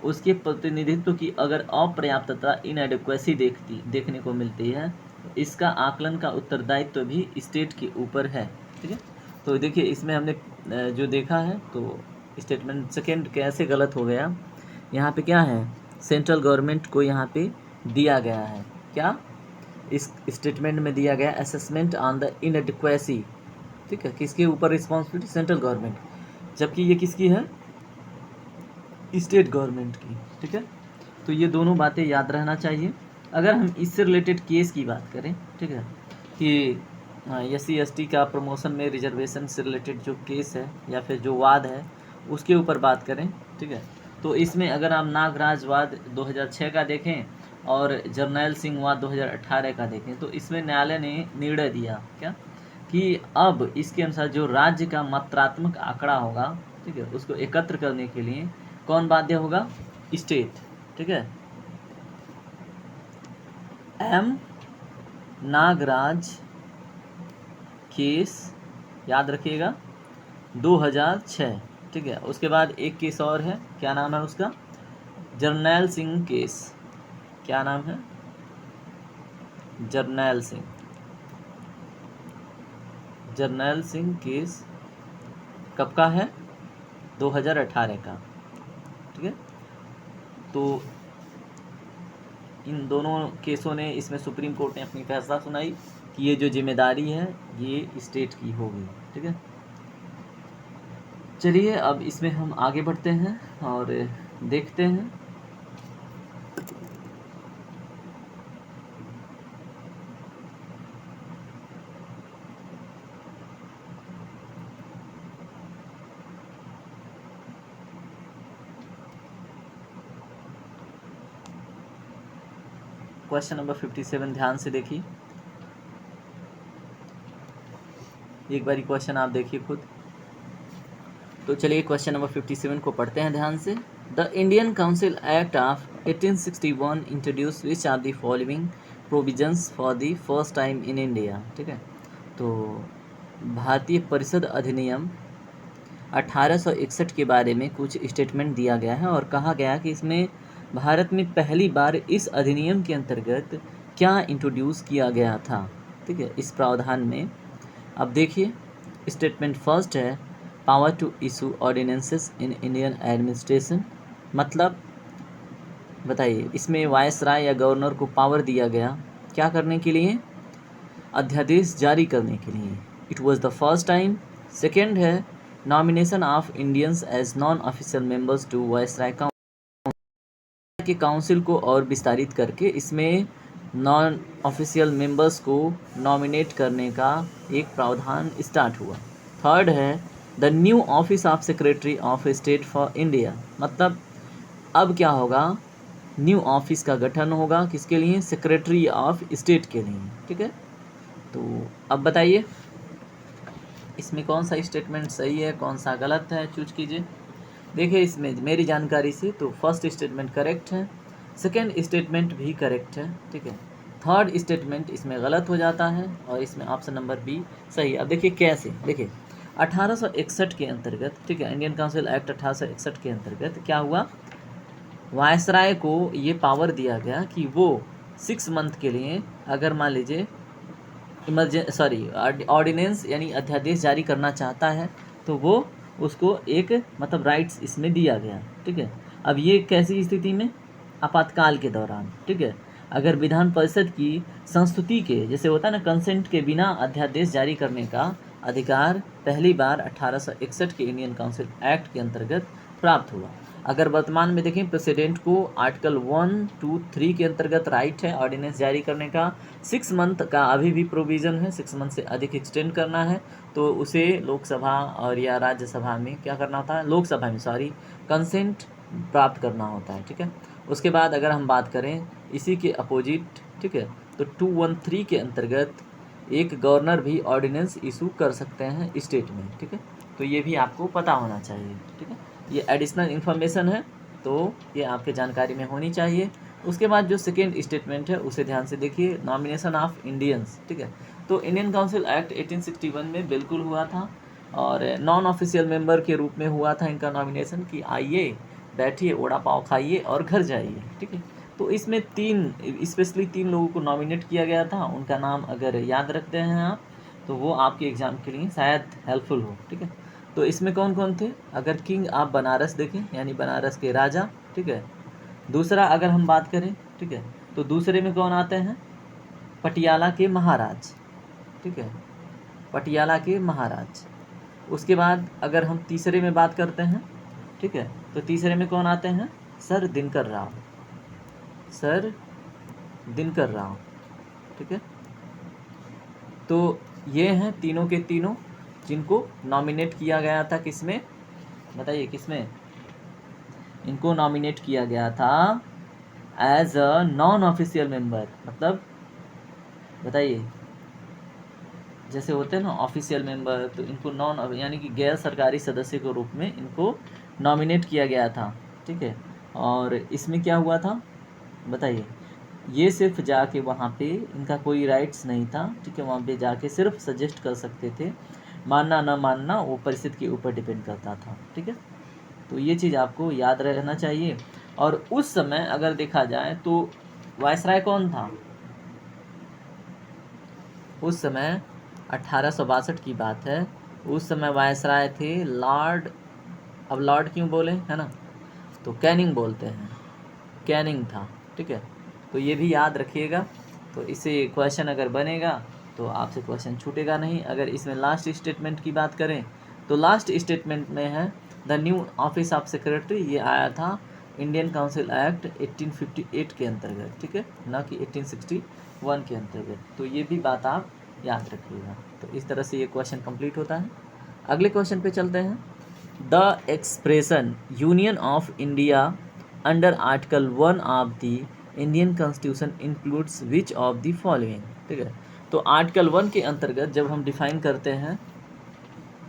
उसके प्रतिनिधित्व की अगर अपर्याप्तता इनएडिक्वेसी देखने को मिलती है, इसका आकलन का उत्तरदायित्व भी स्टेट के ऊपर है। ठीक है, तो देखिए इसमें हमने जो देखा है तो स्टेटमेंट सेकेंड कैसे गलत हो गया। यहाँ पे क्या है, सेंट्रल गवर्नमेंट को यहाँ पे दिया गया है, क्या इस स्टेटमेंट में दिया गया असेसमेंट ऑन द इनएडिक्वेसी। ठीक है, किसके ऊपर रिस्पॉन्सिबिलिटी, सेंट्रल गवर्नमेंट, जबकि ये किसकी है, स्टेट गवर्नमेंट की। ठीक है, तो ये दोनों बातें याद रहना चाहिए। अगर हम इससे रिलेटेड केस की बात करें, ठीक है, कि SC/ST का प्रमोशन में रिजर्वेशन से रिलेटेड जो केस है या फिर जो वाद है उसके ऊपर बात करें, ठीक है, तो इसमें अगर आप नागराज वाद 2006 का देखें और जर्नैल सिंह वाद 2018 का देखें तो इसमें न्यायालय ने निर्णय दिया क्या कि अब इसके अनुसार जो राज्य का मात्रात्मक आंकड़ा होगा, ठीक है, उसको एकत्र करने के लिए कौन बाध्य होगा, स्टेट। ठीक है, एम नागराज केस याद रखिएगा 2006। ठीक है, उसके बाद एक केस और है, क्या नाम है उसका, जर्नैल सिंह केस, क्या नाम है, जर्नैल सिंह केस कब का है, 2018 का। ठीक है, तो इन दोनों केसों ने इसमें सुप्रीम कोर्ट ने अपनी फैसला सुनाई कि ये जो जिम्मेदारी है ये स्टेट की होगी। ठीक है, चलिए अब इसमें हम आगे बढ़ते हैं और देखते हैं। क्वेश्चन नंबर 57 ध्यान से देखिए, एक बारी क्वेश्चन आप देखिए खुद। तो चलिए क्वेश्चन नंबर 57 को पढ़ते हैं ध्यान से। The Indian council act of 1861 introduce which are the following provisions for the first time in India. ठीक है, तो भारतीय परिषद अधिनियम 1861 के बारे में कुछ स्टेटमेंट दिया गया है और कहा गया कि इसमें भारत में पहली बार इस अधिनियम के अंतर्गत क्या इंट्रोड्यूस किया गया था। ठीक है, इस प्रावधान में अब देखिए स्टेटमेंट फर्स्ट है power to issue ordinances in Indian administration, मतलब बताइए इसमें वायसराय या गवर्नर को पावर दिया गया क्या करने के लिए, अध्यादेश जारी करने के लिए। It was the first time. Second है nomination of Indians as non official members to viceroy के काउंसिल को और विस्तारित करके इसमें नॉन ऑफिशियल मेंबर्स को नॉमिनेट करने का एक प्रावधान स्टार्ट हुआ। थर्ड है the new office of secretary of state for India, मतलब अब क्या होगा, न्यू ऑफिस का गठन होगा किसके लिए, सेक्रेटरी ऑफ स्टेट के लिए। ठीक है, तो अब बताइए इसमें कौन सा स्टेटमेंट सही है कौन सा गलत है, चूज कीजिए। देखिए इसमें मेरी जानकारी से तो फर्स्ट स्टेटमेंट करेक्ट है, सेकेंड स्टेटमेंट भी करेक्ट है। ठीक है, थर्ड स्टेटमेंट इसमें गलत हो जाता है और इसमें ऑप्शन नंबर बी सही है। अब देखिए कैसे, देखिए 1861 के अंतर्गत, ठीक है, इंडियन काउंसिल एक्ट 1861 के अंतर्गत क्या हुआ, वायसराय को ये पावर दिया गया कि वो 6 मंथ के लिए अगर मान लीजिए ऑर्डिनेंस यानी अध्यादेश जारी करना चाहता है तो वो उसको एक मतलब राइट्स इसमें दिया गया। ठीक है, अब ये कैसी स्थिति में, आपातकाल के दौरान। ठीक है, अगर विधान परिषद की संस्तुति के जैसे होता है ना कंसेंट के बिना अध्यादेश जारी करने का अधिकार पहली बार 1861 के इंडियन काउंसिल एक्ट के अंतर्गत प्राप्त हुआ। अगर वर्तमान में देखें प्रेसिडेंट को आर्टिकल 1, 2, 3 के अंतर्गत राइट है ऑर्डिनेंस जारी करने का, 6 मंथ का अभी भी प्रोविज़न है, 6 मंथ से अधिक एक्सटेंड करना है तो उसे लोकसभा और या राज्यसभा में क्या करना होता है, लोकसभा में कंसेंट प्राप्त करना होता है। ठीक है, उसके बाद अगर हम बात करें इसी के अपोजिट, ठीक है, तो 213 के अंतर्गत एक गवर्नर भी ऑर्डिनेंस इशू कर सकते हैं स्टेट में, ठीक है। तो ये भी आपको पता होना चाहिए, ठीक है। ये एडिशनल इन्फॉर्मेशन है, तो ये आपके जानकारी में होनी चाहिए। उसके बाद जो सेकेंड स्टेटमेंट है उसे ध्यान से देखिए, नॉमिनेशन ऑफ इंडियंस, ठीक है। तो इंडियन काउंसिल एक्ट 1861 में बिल्कुल हुआ था, और नॉन ऑफिशियल मेंबर के रूप में हुआ था इनका नॉमिनेशन, कि आइए बैठिए, वड़ा पाव खाइए और घर जाइए, ठीक है। तो इसमें स्पेशली तीन लोगों को नॉमिनेट किया गया था। उनका नाम अगर याद रखते हैं आप, तो वो आपके एग्ज़ाम के लिए शायद हेल्पफुल हो, ठीक है। तो इसमें कौन कौन थे, अगर किंग आप बनारस देखें, यानी बनारस के राजा, ठीक है। दूसरा अगर हम बात करें, ठीक है, तो दूसरे में कौन आते हैं, पटियाला के महाराज, ठीक है, पटियाला के महाराज। उसके बाद अगर हम तीसरे में बात करते हैं, ठीक है, तो तीसरे में कौन आते हैं, सर दिनकर राव, सर दिनकर राव, ठीक है। तो ये हैं तीनों के तीनों जिनको नॉमिनेट किया गया था, किसमें बताइए, किसमें इनको नॉमिनेट किया गया था as a non official member. मतलब बताइए, जैसे होते हैं ना ऑफिशियल मेंबर, तो इनको नॉन यानी कि गैर सरकारी सदस्य के रूप में इनको नॉमिनेट किया गया था, ठीक है। और इसमें क्या हुआ था बताइए, ये सिर्फ जाके वहाँ पे इनका कोई राइट्स नहीं था, ठीक है। वहाँ पे जाके सिर्फ सजेस्ट कर सकते थे, मानना ना मानना वो परिस्थिति के ऊपर डिपेंड करता था, ठीक है। तो ये चीज़ आपको याद रहना चाहिए। और उस समय अगर देखा जाए तो वायसराय कौन था उस समय, 1862 की बात है। उस समय वायसराय थे लॉर्ड, अब लॉर्ड क्यों बोले, है ना, तो कैनिंग बोलते हैं, कैनिंग था, ठीक है। तो ये भी याद रखिएगा। तो इससे क्वेश्चन अगर बनेगा तो आपसे क्वेश्चन छूटेगा नहीं। अगर इसमें लास्ट स्टेटमेंट की बात करें, तो लास्ट स्टेटमेंट में है the new office of secretary, ये आया था इंडियन काउंसिल एक्ट 1858 के अंतर्गत, ठीक है, ना कि 1861 के अंतर्गत। तो ये भी बात आप याद रखिएगा। तो इस तरह से ये क्वेश्चन कंप्लीट होता है। अगले क्वेश्चन पे चलते हैं। The expression union of India under article 1 of the Indian constitution includes which of the following, ठीक है। तो आर्टिकल 1 के अंतर्गत जब हम डिफाइन करते हैं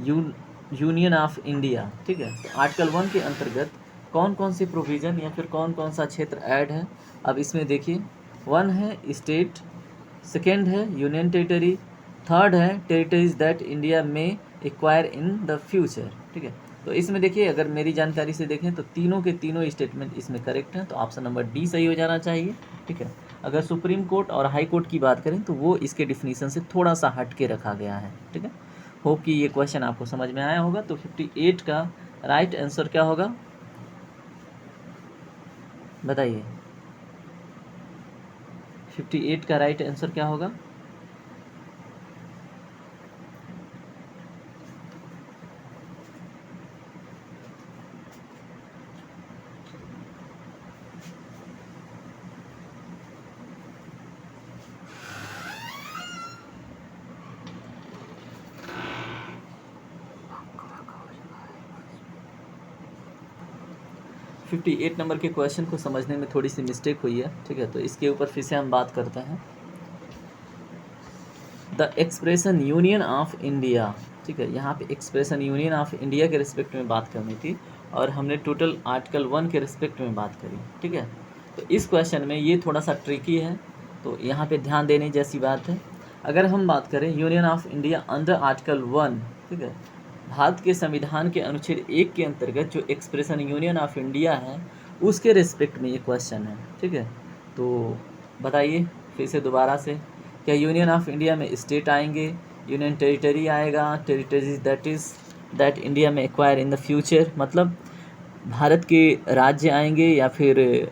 यूनियन ऑफ इंडिया, ठीक है, तो आर्टिकल 1 के अंतर्गत कौन कौन सी प्रोविज़न या फिर कौन कौन सा क्षेत्र ऐड है। अब इसमें देखिए, 1 है स्टेट, सेकेंड है यूनियन टेरिटरी, थर्ड है टेरिटरीज दैट इंडिया में एक्वायर इन द फ्यूचर, ठीक है। तो इसमें देखिए, अगर मेरी जानकारी से देखें तो तीनों के तीनों स्टेटमेंट इसमें करेक्ट हैं, तो ऑप्शन नंबर डी सही हो जाना चाहिए, ठीक है। अगर सुप्रीम कोर्ट और हाई कोर्ट की बात करें तो वो इसके डिफिनीशन से थोड़ा सा हट के रखा गया है, ठीक है। होप कि ये क्वेश्चन आपको समझ में आया होगा। तो 58 का राइट आंसर क्या होगा बताइए, 58 का राइट आंसर क्या होगा। फिफ्टी 58 नंबर के क्वेश्चन को समझने में थोड़ी सी मिस्टेक हुई है, ठीक है। तो इसके ऊपर फिर से हम बात करते हैं। The expression union of India, ठीक है, यहाँ पे एक्सप्रेशन यूनियन ऑफ इंडिया के रिस्पेक्ट में बात करनी थी, और हमने टोटल आर्टिकल 1 के रिस्पेक्ट में बात करी, ठीक है। तो इस क्वेश्चन में ये थोड़ा सा ट्रिकी है, तो यहाँ पे ध्यान देने जैसी बात है। अगर हम बात करें union of India under article 1, ठीक है, भारत के संविधान के अनुच्छेद 1 के अंतर्गत जो एक्सप्रेशन यूनियन ऑफ इंडिया है उसके रिस्पेक्ट में ये क्वेश्चन है, ठीक है। तो बताइए फिर से दोबारा से, क्या यूनियन ऑफ इंडिया में स्टेट आएंगे, यूनियन टेरिटरी आएगा, टेरिटरीज दैट इंडिया में एक्वायर इन द फ्यूचर, मतलब भारत के राज्य आएंगे, या फिर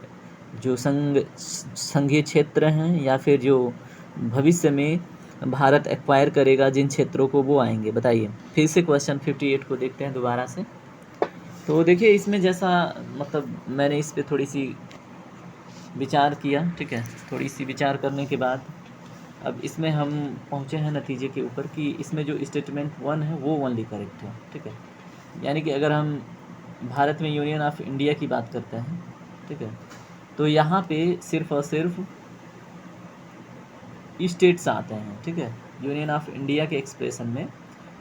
जो संघीय क्षेत्र हैं, या फिर जो भविष्य में भारत एक्वायर करेगा जिन क्षेत्रों को, वो आएंगे। बताइए फिर से क्वेश्चन 58 को देखते हैं दोबारा से। तो देखिए इसमें जैसा, मतलब मैंने इस पर थोड़ी सी विचार किया, ठीक है, थोड़ी सी विचार करने के बाद अब इसमें हम पहुँचे हैं नतीजे के ऊपर कि इसमें जो स्टेटमेंट 1 है वो ओनली करेक्ट है, ठीक है। यानी कि अगर हम भारत में यूनियन ऑफ इंडिया की बात करते हैं, ठीक है, तो यहाँ पे सिर्फ और सिर्फ स्टेट्स आते हैं, ठीक है। यूनियन ऑफ इंडिया के एक्सप्रेशन में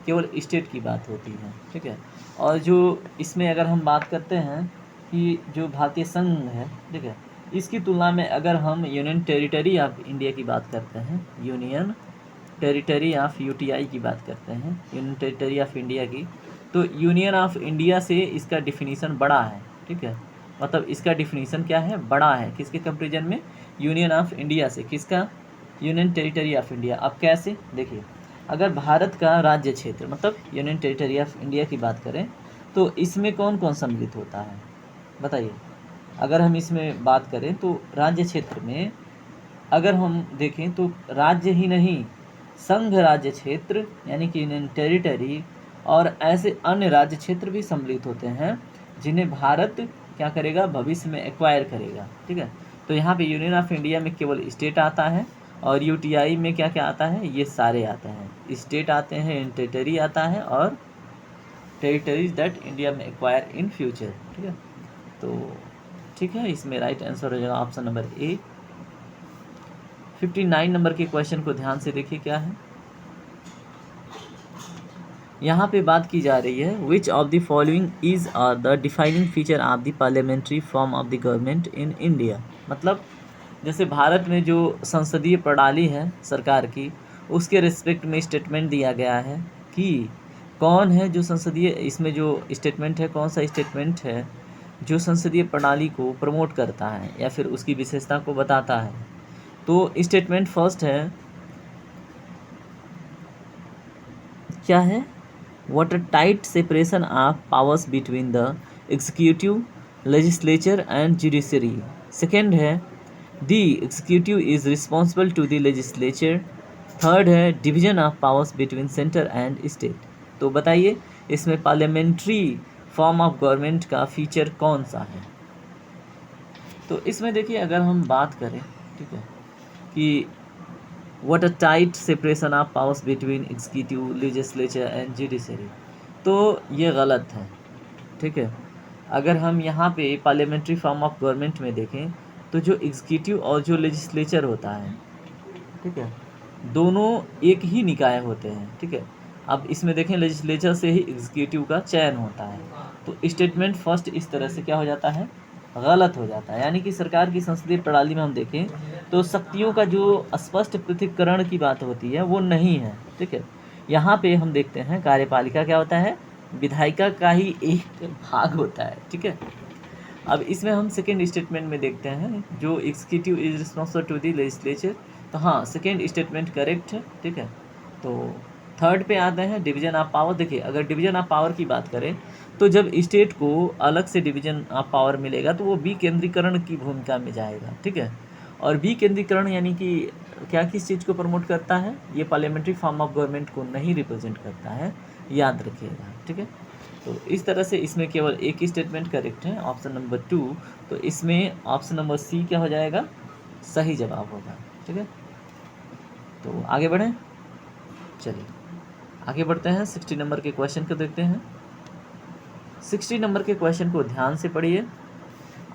केवल स्टेट की बात होती है, ठीक है। और जो इसमें अगर हम बात करते हैं कि जो भारतीय संघ है, ठीक है, इसकी तुलना में अगर हम यूनियन टेरिटरी ऑफ इंडिया की बात करते हैं, यूनियन टेरिटरी ऑफ यूटीआई की बात करते हैं, यूनियन टेरिटरी ऑफ इंडिया की, तो यूनियन ऑफ इंडिया से इसका डिफिनीसन बड़ा है, ठीक है। मतलब इसका डिफिनीसन क्या है, बड़ा है, किसके कंपेरिजन में, यूनियन ऑफ इंडिया से। किसका, यूनियन टेरिटरी ऑफ इंडिया। अब कैसे, देखिए, अगर भारत का राज्य क्षेत्र मतलब यूनियन टेरिटरी ऑफ इंडिया की बात करें तो इसमें कौन कौन सम्मिलित होता है, बताइए। अगर हम इसमें बात करें तो राज्य क्षेत्र में अगर हम देखें तो राज्य ही नहीं, संघ राज्य क्षेत्र यानी कि यूनियन टेरिटरी और ऐसे अन्य राज्य क्षेत्र भी सम्मिलित होते हैं जिन्हें भारत क्या करेगा, भविष्य में एक्वायर करेगा, ठीक है। तो यहाँ पे यूनियन ऑफ इंडिया में केवल स्टेट आता है और यूटीआई में क्या क्या आता है, ये सारे आते हैं, स्टेट आते हैं, यूनियन टेरिटरी आता है और टेरिटरीज दैट इंडिया में एक्वायर इन फ्यूचर, ठीक है। तो ठीक है, इसमें राइट आंसर हो जाएगा ऑप्शन नंबर ए। 59 नंबर के क्वेश्चन को ध्यान से देखिए क्या है। यहाँ पे बात की जा रही है, which of the following is are the defining feature of the parliamentary form of the government in India. मतलब जैसे भारत में जो संसदीय प्रणाली है सरकार की, उसके रिस्पेक्ट में स्टेटमेंट दिया गया है कि कौन है जो संसदीय, इसमें जो स्टेटमेंट है, कौन सा स्टेटमेंट है जो संसदीय प्रणाली को प्रमोट करता है या फिर उसकी विशेषता को बताता है। तो स्टेटमेंट फर्स्ट है, क्या है, what a tight separation of powers between the executive, legislature and judiciary. Second है, the executive is responsible to the legislature. Third है, division of powers between center and state. तो बताइए इसमें पार्लियामेंट्री फॉर्म ऑफ गवर्नमेंट का फीचर कौन सा है। तो इसमें देखिए अगर हम बात करें, ठीक है, कि what a tight separation of powers between executive, legislature and judiciary, तो ये गलत है, ठीक है। अगर हम यहाँ पे पार्लियामेंट्री फॉर्म ऑफ गवर्नमेंट में देखें तो जो एग्जीक्यूटिव और जो लेजिस्लेचर होता है, ठीक है, दोनों एक ही निकाय होते हैं, ठीक है। अब इसमें देखें लेजिस्लेचर से ही एग्जीक्यूटिव का चयन होता है, तो स्टेटमेंट फर्स्ट इस तरह से क्या हो जाता है, गलत हो जाता है। यानी कि सरकार की संसदीय प्रणाली में हम देखें तो शक्तियों का जो स्पष्ट पृथक्करण की बात होती है वो नहीं है, ठीक है। यहाँ पे हम देखते हैं कार्यपालिका क्या होता है, विधायिका का ही एक भाग होता है, ठीक है। अब इसमें हम सेकेंड स्टेटमेंट में देखते हैं जो executive is responsible to the legislature, तो हाँ सेकेंड स्टेटमेंट करेक्ट है, ठीक है। तो थर्ड पे आते हैं डिवीजन ऑफ पावर। देखिए अगर डिवीजन ऑफ पावर की बात करें तो जब स्टेट को अलग से डिवीजन ऑफ पावर मिलेगा तो वो विकेंद्रीकरण की भूमिका में जाएगा, ठीक है। और विकेंद्रीकरण यानी कि क्या किस चीज़ को प्रमोट करता है, ये पार्लियामेंट्री फॉर्म ऑफ गवर्नमेंट को नहीं रिप्रेजेंट करता है, याद रखिएगा, ठीक है। तो इस तरह से इसमें केवल एक ही स्टेटमेंट करेक्ट है, ऑप्शन नंबर 2। तो इसमें ऑप्शन नंबर सी क्या हो जाएगा, सही जवाब होगा, ठीक है। तो आगे बढ़ें, चलिए आगे बढ़ते हैं, 60 नंबर के क्वेश्चन को देखते हैं। 60 नंबर के क्वेश्चन को ध्यान से पढ़िए।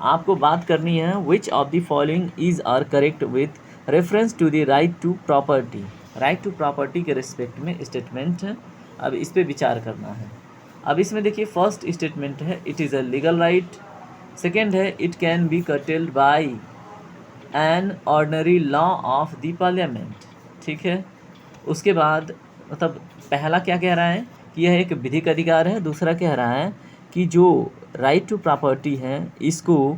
आपको बात करनी है which of the following is are correct with reference to the right to property. Right to property के रिस्पेक्ट में स्टेटमेंट है, अब इस पर विचार करना है। अब इसमें देखिए फर्स्ट स्टेटमेंट है it is a legal right, second है it can be curtailed by an ordinary law of the parliament, ठीक है। उसके बाद मतलब पहला क्या कह रहा है कि यह एक विधिक अधिकार है, दूसरा कह रहा है कि जो राइट टू प्रॉपर्टी है इसको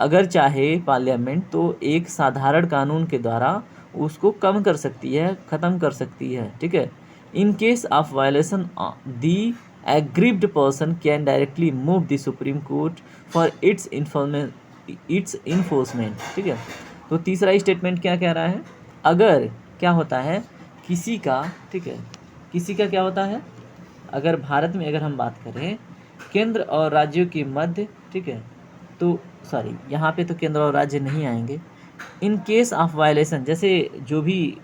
अगर चाहे पार्लियामेंट तो एक साधारण कानून के द्वारा उसको कम कर सकती है, ख़त्म कर सकती है, ठीक है। In case of violation the aggrieved person can directly move the supreme court for its enforcement, ठीक है। तो तीसरा स्टेटमेंट क्या कह रहा है, अगर क्या होता है किसी का, ठीक है, किसी का क्या होता है, अगर भारत में अगर हम बात करें केंद्र और राज्यों के मध्य, ठीक है, तो सॉरी यहाँ पे तो केंद्र और राज्य नहीं आएंगे। इन केस ऑफ वायलेशन, जैसे जो भी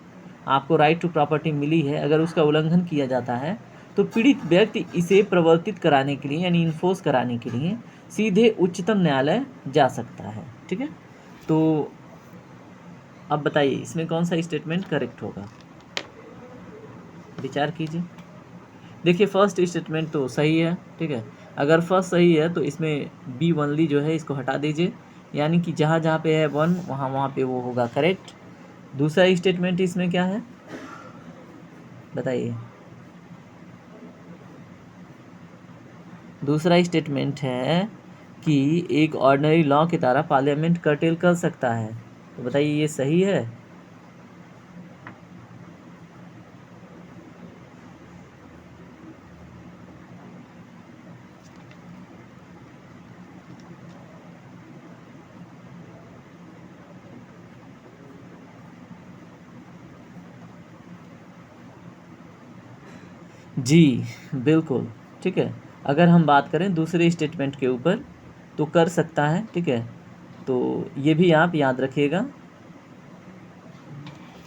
आपको राइट टू प्रॉपर्टी मिली है अगर उसका उल्लंघन किया जाता है तो पीड़ित व्यक्ति इसे प्रवर्तित कराने के लिए यानी इन्फोर्स कराने के लिए सीधे उच्चतम न्यायालय जा सकता है, ठीक है। तो अब बताइए इसमें कौन सा स्टेटमेंट करेक्ट होगा। विचार कीजिए। देखिए फर्स्ट स्टेटमेंट तो सही है, ठीक है। अगर फर्स्ट सही है तो इसमें बी ओनली जो है इसको हटा दीजिए, यानी कि जहाँ जहाँ पे है वन वहाँ वहाँ पे वो होगा करेक्ट। दूसरा स्टेटमेंट इसमें क्या है बताइए। दूसरा स्टेटमेंट है कि एक ऑर्डिनरी लॉ की तरह पार्लियामेंट कर्टेल कर सकता है, तो बताइए ये सही है। जी बिल्कुल, ठीक है। अगर हम बात करें दूसरे स्टेटमेंट के ऊपर तो कर सकता है, ठीक है। तो ये भी आप याद रखिएगा,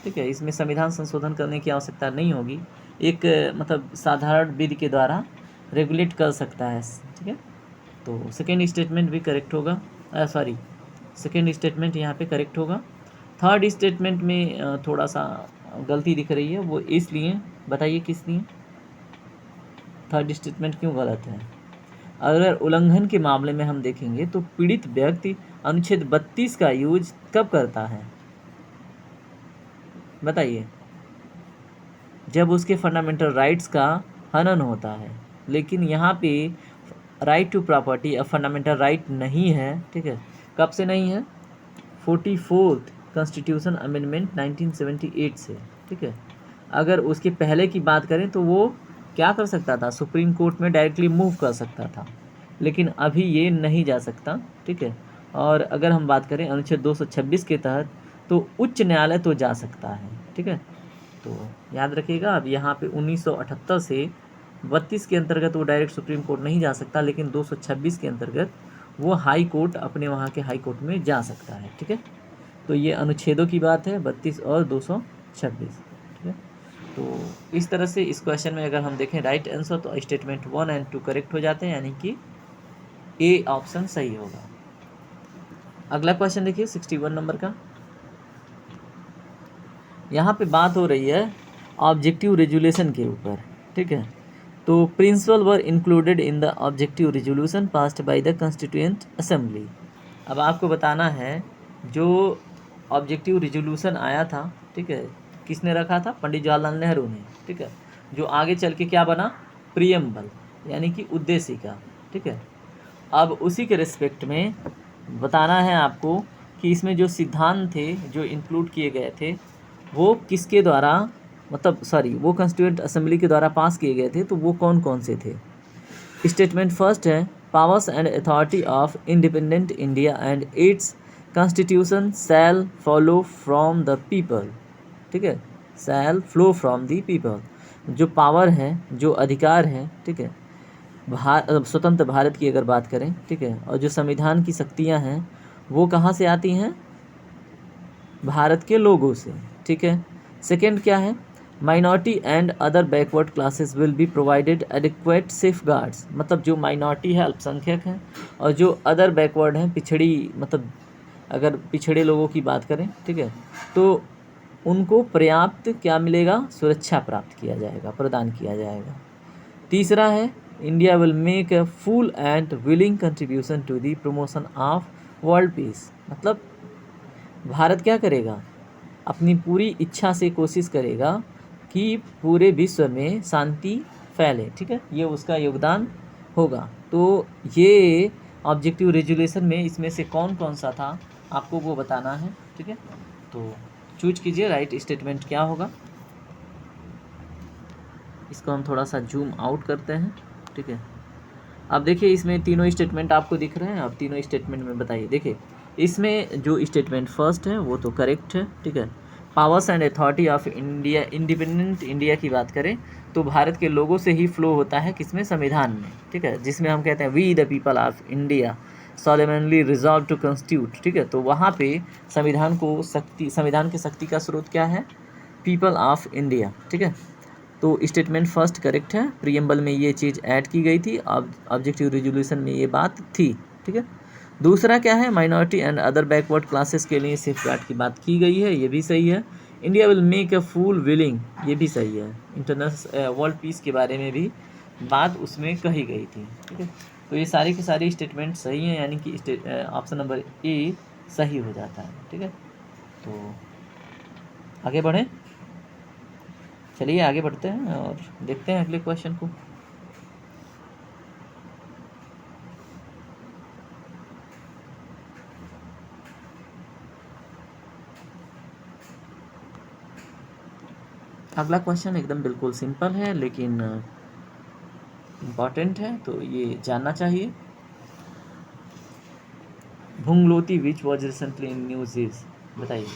ठीक है। इसमें संविधान संशोधन करने की आवश्यकता नहीं होगी, एक मतलब साधारण विधि के द्वारा रेगुलेट कर सकता है, ठीक है। तो सेकेंड स्टेटमेंट भी करेक्ट होगा, सॉरी सेकेंड स्टेटमेंट यहाँ पे करेक्ट होगा। थर्ड स्टेटमेंट में थोड़ा सा गलती दिख रही है, वो इसलिए बताइए किस लिए थर्ड स्टेटमेंट क्यों गलत है। अगर उल्लंघन के मामले में हम देखेंगे तो पीड़ित व्यक्ति अनुच्छेद 32 का यूज कब करता है बताइए, जब उसके फंडामेंटल राइट्स का हनन होता है। लेकिन यहाँ पे राइट टू प्रॉपर्टी अब फंडामेंटल राइट नहीं है, ठीक है। कब से नहीं है, 44th कॉन्स्टिट्यूशन अमेंडमेंट 1978 से, ठीक है। अगर उसके पहले की बात करें तो वो क्या कर सकता था, सुप्रीम कोर्ट में डायरेक्टली मूव कर सकता था, लेकिन अभी ये नहीं जा सकता, ठीक है। और अगर हम बात करें अनुच्छेद 226 के तहत तो उच्च न्यायालय तो जा सकता है, ठीक है। तो याद रखिएगा, अब यहाँ पे 1978 से 32 के अंतर्गत वो डायरेक्ट सुप्रीम कोर्ट नहीं जा सकता, लेकिन 226 के अंतर्गत वो हाई कोर्ट अपने वहाँ के हाई कोर्ट में जा सकता है, ठीक है। तो ये अनुच्छेदों की बात है 32 और 226, ठीक है। तो इस तरह से इस क्वेश्चन में अगर हम देखें राइट आंसर तो स्टेटमेंट 1 एंड 2 करेक्ट हो जाते हैं, यानी कि ए ऑप्शन सही होगा। अगला क्वेश्चन देखिए 61 नंबर का। यहाँ पे बात हो रही है ऑब्जेक्टिव रेजुलेशन के ऊपर, ठीक है। तो principle were included in the objective resolution passed by the constituent assembly. अब आपको बताना है जो ऑब्जेक्टिव रेजोल्यूशन आया था, ठीक है, किसने रखा था, पंडित जवाहरलाल नेहरू ने, ठीक है। जो आगे चल के क्या बना, प्रियम्बल, यानी कि उद्देशिका, ठीक है। अब उसी के रिस्पेक्ट में बताना है आपको कि इसमें जो सिद्धांत थे जो इंक्लूड किए गए थे वो किसके द्वारा, मतलब सॉरी वो कॉन्स्टिट्यूएंट असेंबली के द्वारा पास किए गए थे, तो वो कौन कौन से थे। स्टेटमेंट फर्स्ट है powers and authority of independent India and its constitution shall follow from the people, ठीक है, shall flow from the people. जो पावर है, जो अधिकार है, ठीक है, स्वतंत्र भारत की अगर बात करें, ठीक है, और जो संविधान की शक्तियाँ हैं वो कहाँ से आती हैं, भारत के लोगों से, ठीक है। सेकेंड क्या है, minority and other backward classes will be provided adequate safe guards, मतलब जो माइनॉरिटी है, अल्पसंख्यक हैं, और जो अदर बैकवर्ड हैं, पिछड़ी, मतलब अगर पिछड़े लोगों की बात करें, ठीक है, तो उनको पर्याप्त क्या मिलेगा, सुरक्षा प्राप्त किया जाएगा, प्रदान किया जाएगा। तीसरा है India will make a full and willing contribution to the promotion of world peace, मतलब भारत क्या करेगा, अपनी पूरी इच्छा से कोशिश करेगा कि पूरे विश्व में शांति फैले, ठीक है, ये उसका योगदान होगा। तो ये ऑब्जेक्टिव रेजुलेशन में इसमें से कौन कौन सा था आपको वो बताना है, ठीक है। तो चूज कीजिए राइट स्टेटमेंट क्या होगा। इसको हम थोड़ा सा जूम आउट करते हैं, ठीक है। अब देखिए इसमें तीनों स्टेटमेंट आपको दिख रहे हैं, अब तीनों स्टेटमेंट में बताइए। देखिए इसमें जो स्टेटमेंट फर्स्ट है वो तो करेक्ट है, ठीक है। Powers and authority of India, independent India की बात करें तो भारत के लोगों से ही फ्लो होता है, किसमें, संविधान में, ठीक है, जिसमें हम कहते हैं we the people of India solemnly resolve to constitute, ठीक है। तो वहाँ पे संविधान को शक्ति, संविधान की शक्ति का स्रोत क्या है, पीपल ऑफ इंडिया, ठीक है। तो स्टेटमेंट फर्स्ट करेक्ट है, प्रीएम्बल में ये चीज़ ऐड की गई थी, ऑब्जेक्टिव रेजोल्यूशन में ये बात थी, ठीक है। दूसरा क्या है, minority and other backward classes के लिए सेफ गार्ड की बात की गई है, ये भी सही है। India will make a full willing, ये भी सही है। इंटरनेशनल वर्ल्ड पीस के बारे में भी बात उसमें कही गई थी, ठीक है। तो ये सारी की सारी स्टेटमेंट सही हैं, यानी कि ऑप्शन नंबर ए सही हो जाता है, ठीक है। तो आगे बढ़ें, चलिए आगे बढ़ते हैं और देखते हैं अगले क्वेश्चन को। अगला क्वेश्चन एकदम बिल्कुल सिंपल है लेकिन इम्पॉर्टेंट है, तो ये जानना चाहिए। भुंगलोती which was recently in news is, बताइए।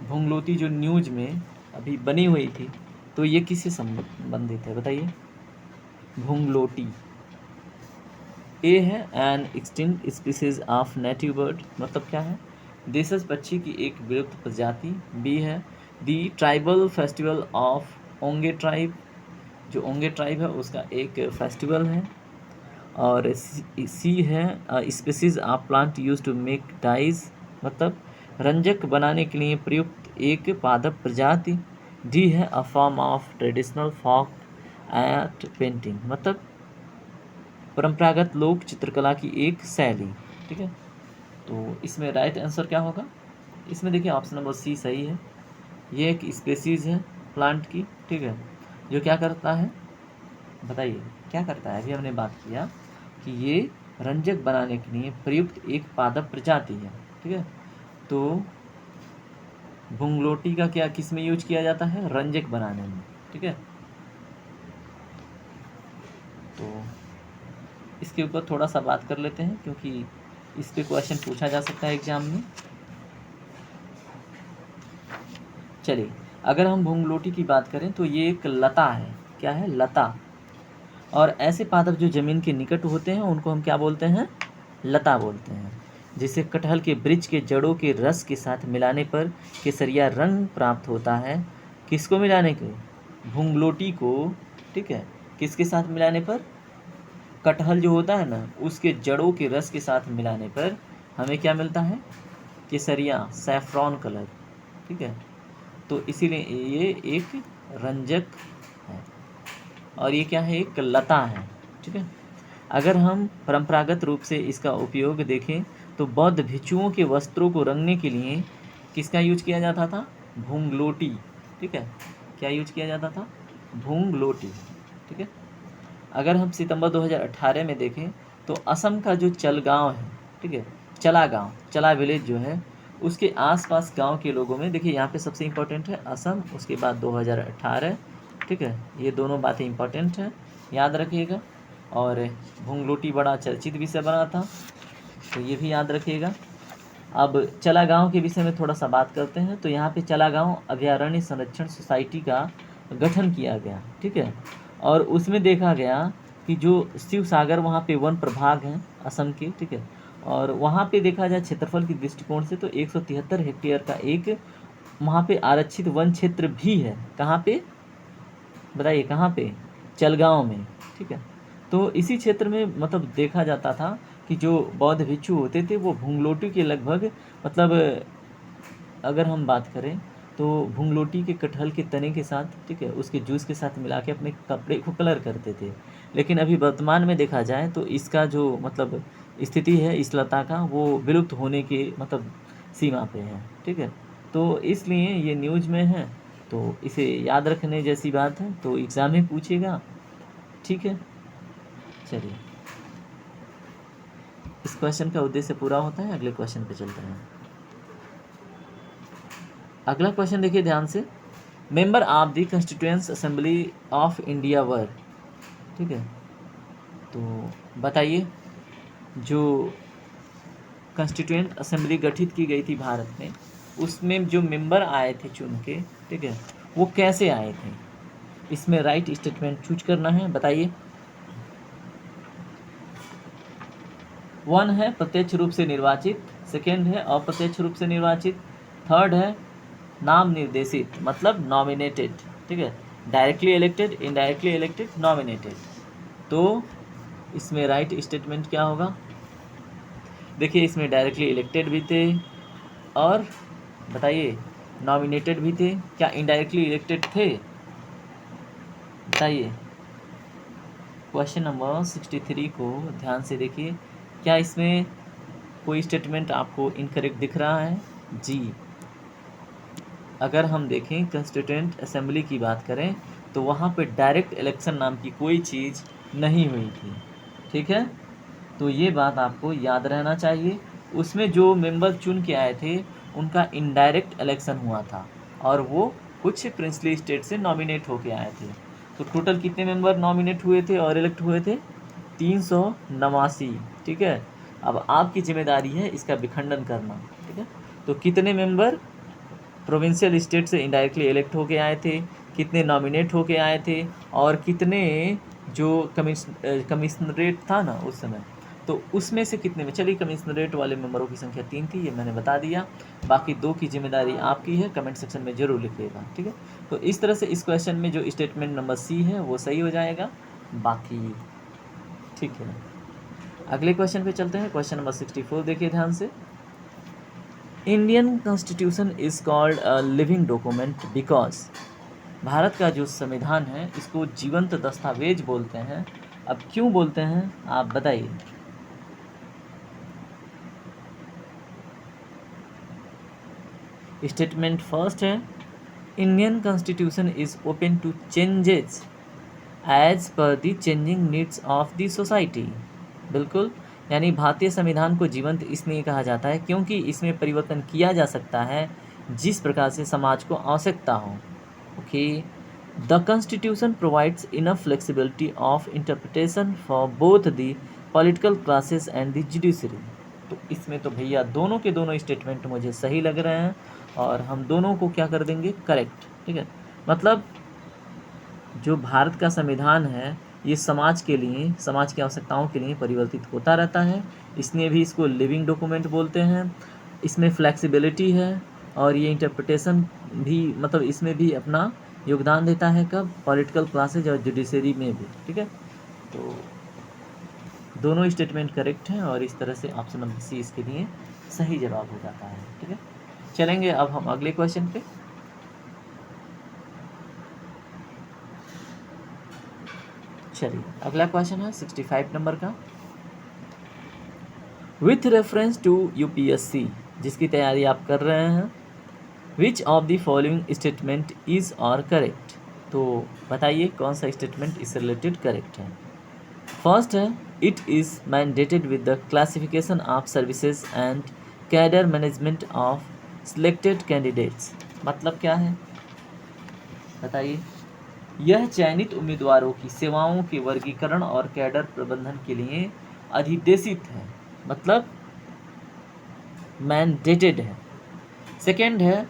भुंगलोती जो न्यूज में अभी बनी हुई थी, तो ये किससे संबंधित है, बताइए। भुंगलोटी, ए है N extinct species of native bird, मतलब क्या है, देशज पक्षी की एक विलुप्त प्रजाति। बी है the tribal festival of Onge tribe, जो ओंगे ट्राइब है उसका एक फेस्टिवल है। और सी है species of plant use to make dyes, मतलब रंजक बनाने के लिए प्रयुक्त एक पादप प्रजाति। डी है a form of traditional folk art painting, मतलब परंपरागत लोक चित्रकला की एक शैली, ठीक है। तो इसमें राइट आंसर क्या होगा, इसमें देखिए ऑप्शन नंबर सी सही है। ये एक स्पेसीज है प्लांट की, ठीक है, जो क्या करता है, बताइए क्या करता है। अभी हमने बात किया कि ये रंजक बनाने के लिए प्रयुक्त एक पादप प्रजाति है, ठीक है। तो भुंगलोटी का क्या किस में यूज किया जाता है, रंजक बनाने में, ठीक है। तो इसके ऊपर थोड़ा सा बात कर लेते हैं, क्योंकि इस पे क्वेश्चन पूछा जा सकता है एग्जाम में। चलिए, अगर हम भुंगलोटी की बात करें तो ये एक लता है, क्या है, लता। और ऐसे पादप जो जमीन के निकट होते हैं उनको हम क्या बोलते हैं, लता बोलते हैं। जिसे कटहल के वृक्ष के जड़ों के रस के साथ मिलाने पर केसरिया रंग प्राप्त होता है। किसको मिलाने के, भुंगलोटी को, ठीक है, किसके साथ मिलाने पर, कटहल जो होता है ना उसके जड़ों के रस के साथ मिलाने पर हमें क्या मिलता है, केसरिया, सैफ्रॉन कलर, ठीक है। तो इसीलिए ये एक रंजक है और ये क्या है, एक लता है, ठीक है। अगर हम परंपरागत रूप से इसका उपयोग देखें तो बौद्ध भिक्षुओं के वस्त्रों को रंगने के लिए किसका यूज किया जाता था, भुंगलोटी, ठीक है। क्या यूज किया जाता था, भुंगलोटी, ठीक है। अगर हम सितंबर 2018 में देखें तो असम का जो चलगांव है, ठीक है, चला गांव, चला विलेज जो है, उसके आसपास गांव के लोगों में, देखिए यहाँ पे सबसे इम्पोर्टेंट है असम, उसके बाद 2018, ठीक है। ये दोनों बातें इम्पोर्टेंट हैं, याद रखिएगा। और भुंगलोटी बड़ा चर्चित विषय बना था, तो ये भी याद रखिएगा। अब चला गांव के विषय में थोड़ा सा बात करते हैं। तो यहाँ पे चला गांव अभयारण्य संरक्षण सोसाइटी का गठन किया गया, ठीक है। और उसमें देखा गया कि जो शिव सागर वहाँ पे वन प्रभाग हैं असम के, ठीक है। और वहाँ पे देखा जाए क्षेत्रफल की दृष्टिकोण से तो 173 हेक्टेयर का एक वहाँ पे आरक्षित वन क्षेत्र भी है। कहाँ पे, बताइए कहाँ पे, चलगांव में, ठीक है। तो इसी क्षेत्र में मतलब देखा जाता था कि जो बौद्ध भिक्षु होते थे वो भुंगलोटी के लगभग, मतलब अगर हम बात करें तो भुंगलोटी के कटहल के तने के साथ, ठीक है, उसके जूस के साथ मिला के अपने कपड़े को कलर करते थे। लेकिन अभी वर्तमान में देखा जाए तो इसका जो मतलब स्थिति है इस लता का, वो विलुप्त होने के मतलब सीमा पे है, ठीक है। तो इसलिए ये न्यूज में है, तो इसे याद रखने जैसी बात है, तो एग्ज़ाम में पूछेगा, ठीक है। चलिए, इस क्वेश्चन का उद्देश्य पूरा होता है, अगले क्वेश्चन पे चलते हैं। अगला क्वेश्चन देखिए ध्यान से, member of the constituent assembly of India were, ठीक है। तो बताइए, जो कॉन्स्टिट्यूएंट असेंबली गठित की गई थी भारत में, उसमें जो मेंबर आए थे चुन के, ठीक है, वो कैसे आए थे, इसमें राइट स्टेटमेंट चूज करना है, बताइए। 1 है प्रत्यक्ष रूप से निर्वाचित, सेकेंड है अप्रत्यक्ष रूप से निर्वाचित, थर्ड है नाम निर्देशित मतलब नॉमिनेटेड, ठीक है, directly elected, indirectly elected, nominated. तो इसमें राइट स्टेटमेंट क्या होगा, देखिए इसमें डायरेक्टली इलेक्टेड भी थे और बताइए नॉमिनेटेड भी थे, क्या इनडायरेक्टली इलेक्टेड थे? बताइए। क्वेश्चन नंबर 63 को ध्यान से देखिए, क्या इसमें कोई स्टेटमेंट आपको इनकरेक्ट दिख रहा है? जी, अगर हम देखें कंस्टिट्यूएंट असेंबली की बात करें तो वहाँ पे डायरेक्ट इलेक्शन नाम की कोई चीज़ नहीं हुई थी, ठीक है। तो ये बात आपको याद रहना चाहिए। उसमें जो मेंबर चुन के आए थे उनका इनडायरेक्ट इलेक्शन हुआ था और वो कुछ प्रिंसली स्टेट से नॉमिनेट होके आए थे। तो टोटल कितने मेंबर नॉमिनेट हुए थे और इलेक्ट हुए थे? 389, ठीक है। अब आपकी जिम्मेदारी है इसका विखंडन करना, ठीक है। तो कितने मेंबर प्रोविंशियल स्टेट से इनडायरेक्टली इलेक्ट होके आए थे, कितने नॉमिनेट होके आए थे, और कितने जो कमिश्नरेट था ना उस समय, तो उसमें से कितने में, चलिए कमिश्नरेट वाले मेंबरों की संख्या 3 थी, ये मैंने बता दिया। बाकी 2 की जिम्मेदारी आपकी है, कमेंट सेक्शन में जरूर लिखिएगा, ठीक है। तो इस तरह से इस क्वेश्चन में जो स्टेटमेंट नंबर सी है वो सही हो जाएगा, बाकी ठीक है। अगले क्वेश्चन पे चलते हैं। क्वेश्चन नंबर 64 देखिए ध्यान से। Indian constitution is called a living document because, Bharat का जो संविधान है इसको जीवंत दस्तावेज बोलते हैं। अब क्यों बोलते हैं आप बताइए। स्टेटमेंट फर्स्ट है, Indian constitution is open to changes as per the changing needs of the society. बिल्कुल, यानी भारतीय संविधान को जीवंत इसलिए कहा जाता है क्योंकि इसमें परिवर्तन किया जा सकता है जिस प्रकार से समाज को आवश्यकता हो। Okay, the constitution provides enough flexibility of interpretation for both the political classes and the judiciary. तो इसमें तो भैया दोनों के दोनों स्टेटमेंट मुझे सही लग रहे हैं और हम दोनों को क्या कर देंगे, करेक्ट, ठीक है। मतलब जो भारत का संविधान है ये समाज के लिए, समाज की आवश्यकताओं के लिए परिवर्तित होता रहता है, इसलिए भी इसको लिविंग डॉक्यूमेंट बोलते हैं। इसमें फ्लेक्सिबिलिटी है और ये इंटरप्रिटेशन भी, मतलब इसमें भी अपना योगदान देता है, कब, पॉलिटिकल क्लासेज और जुडिशरी में भी, ठीक है। तो दोनों स्टेटमेंट करेक्ट हैं और इस तरह से ऑप्शन नंबर सी इसके लिए सही जवाब हो जाता है, ठीक है। चलेंगे अब हम अगले क्वेश्चन पे। चलिए अगला क्वेश्चन है 65 नंबर का। विथ रेफरेंस टू यूपीएससी, जिसकी तैयारी आप कर रहे हैं, विच of the following statement is और करेक्ट। तो बताइए कौन सा स्टेटमेंट इससे रिलेटेड करेक्ट है। फर्स्ट है, it is mandated with the classification of services and cadre management of selected candidates. मतलब क्या है बताइए। यह चयनित उम्मीदवारों की सेवाओं के वर्गीकरण और कैडर प्रबंधन के लिए अधिदेशित है, मतलब मैंडेटेड है। सेकेंड है,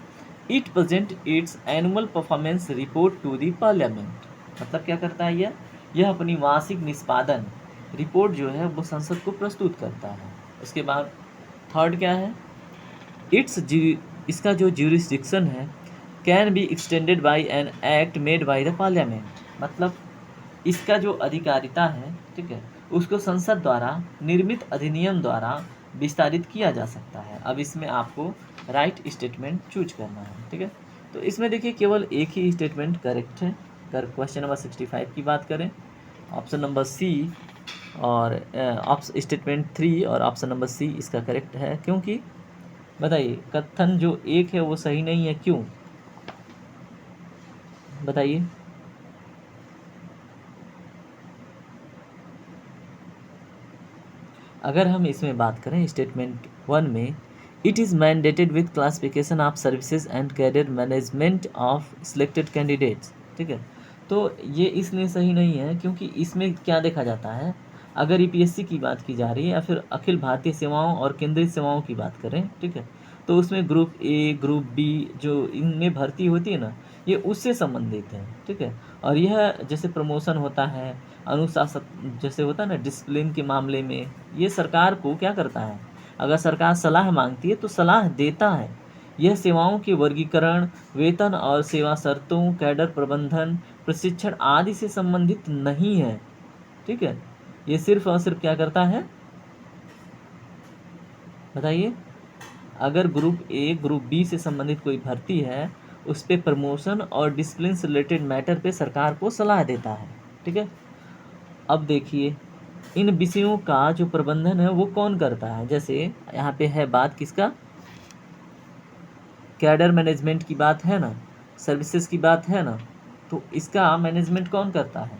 it present its annual performance report to the parliament. मतलब क्या करता है यह अपनी मासिक निष्पादन रिपोर्ट जो है वो संसद को प्रस्तुत करता है। उसके बाद थर्ड क्या है, इसका जो ज्यूरिसडिक्शन है can be extended by an act made by the parliament. मतलब इसका जो अधिकारिता है, ठीक है, उसको संसद द्वारा निर्मित अधिनियम द्वारा विस्तारित किया जा सकता है। अब इसमें आपको राइट स्टेटमेंट चूज करना है, ठीक है। तो इसमें देखिए केवल एक ही स्टेटमेंट करेक्ट है। अगर क्वेश्चन नंबर 65 की बात करें, ऑप्शन नंबर सी और स्टेटमेंट 3 और ऑप्शन नंबर सी इसका करेक्ट है। क्योंकि बताइए कथन जो एक है वो सही नहीं है, क्यों बताइए। अगर हम इसमें बात करें स्टेटमेंट 1 में, it is mandated with classification of services and career management of selected candidates, ठीक है। तो ये इसलिए सही नहीं है क्योंकि इसमें क्या देखा जाता है, अगर ईपीएससी की बात की जा रही है या फिर अखिल भारतीय सेवाओं और केंद्रीय सेवाओं की बात करें, ठीक है, तो उसमें ग्रुप ए ग्रुप बी जो इनमें भर्ती होती है ना, ये उससे संबंधित है, ठीक है। और यह जैसे प्रमोशन होता है, अनुशासन जैसे होता है ना, डिसिप्लिन के मामले में ये सरकार को क्या करता है, अगर सरकार सलाह मांगती है तो सलाह देता है। यह सेवाओं के वर्गीकरण, वेतन और सेवा शर्तों, कैडर प्रबंधन, प्रशिक्षण आदि से संबंधित नहीं है, ठीक है। ये सिर्फ और सिर्फ क्या करता है बताइए, अगर ग्रुप ए ग्रुप बी से संबंधित कोई भर्ती है, उस पे प्रमोशन और डिसिप्लिन से रिलेटेड मैटर पे सरकार को सलाह देता है। ठीक है, अब देखिए इन विषयों का जो प्रबंधन है वो कौन करता है। जैसे यहाँ पे है बात किसका, कैडर मैनेजमेंट की बात है ना, सर्विसेज की बात है ना, तो इसका मैनेजमेंट कौन करता है,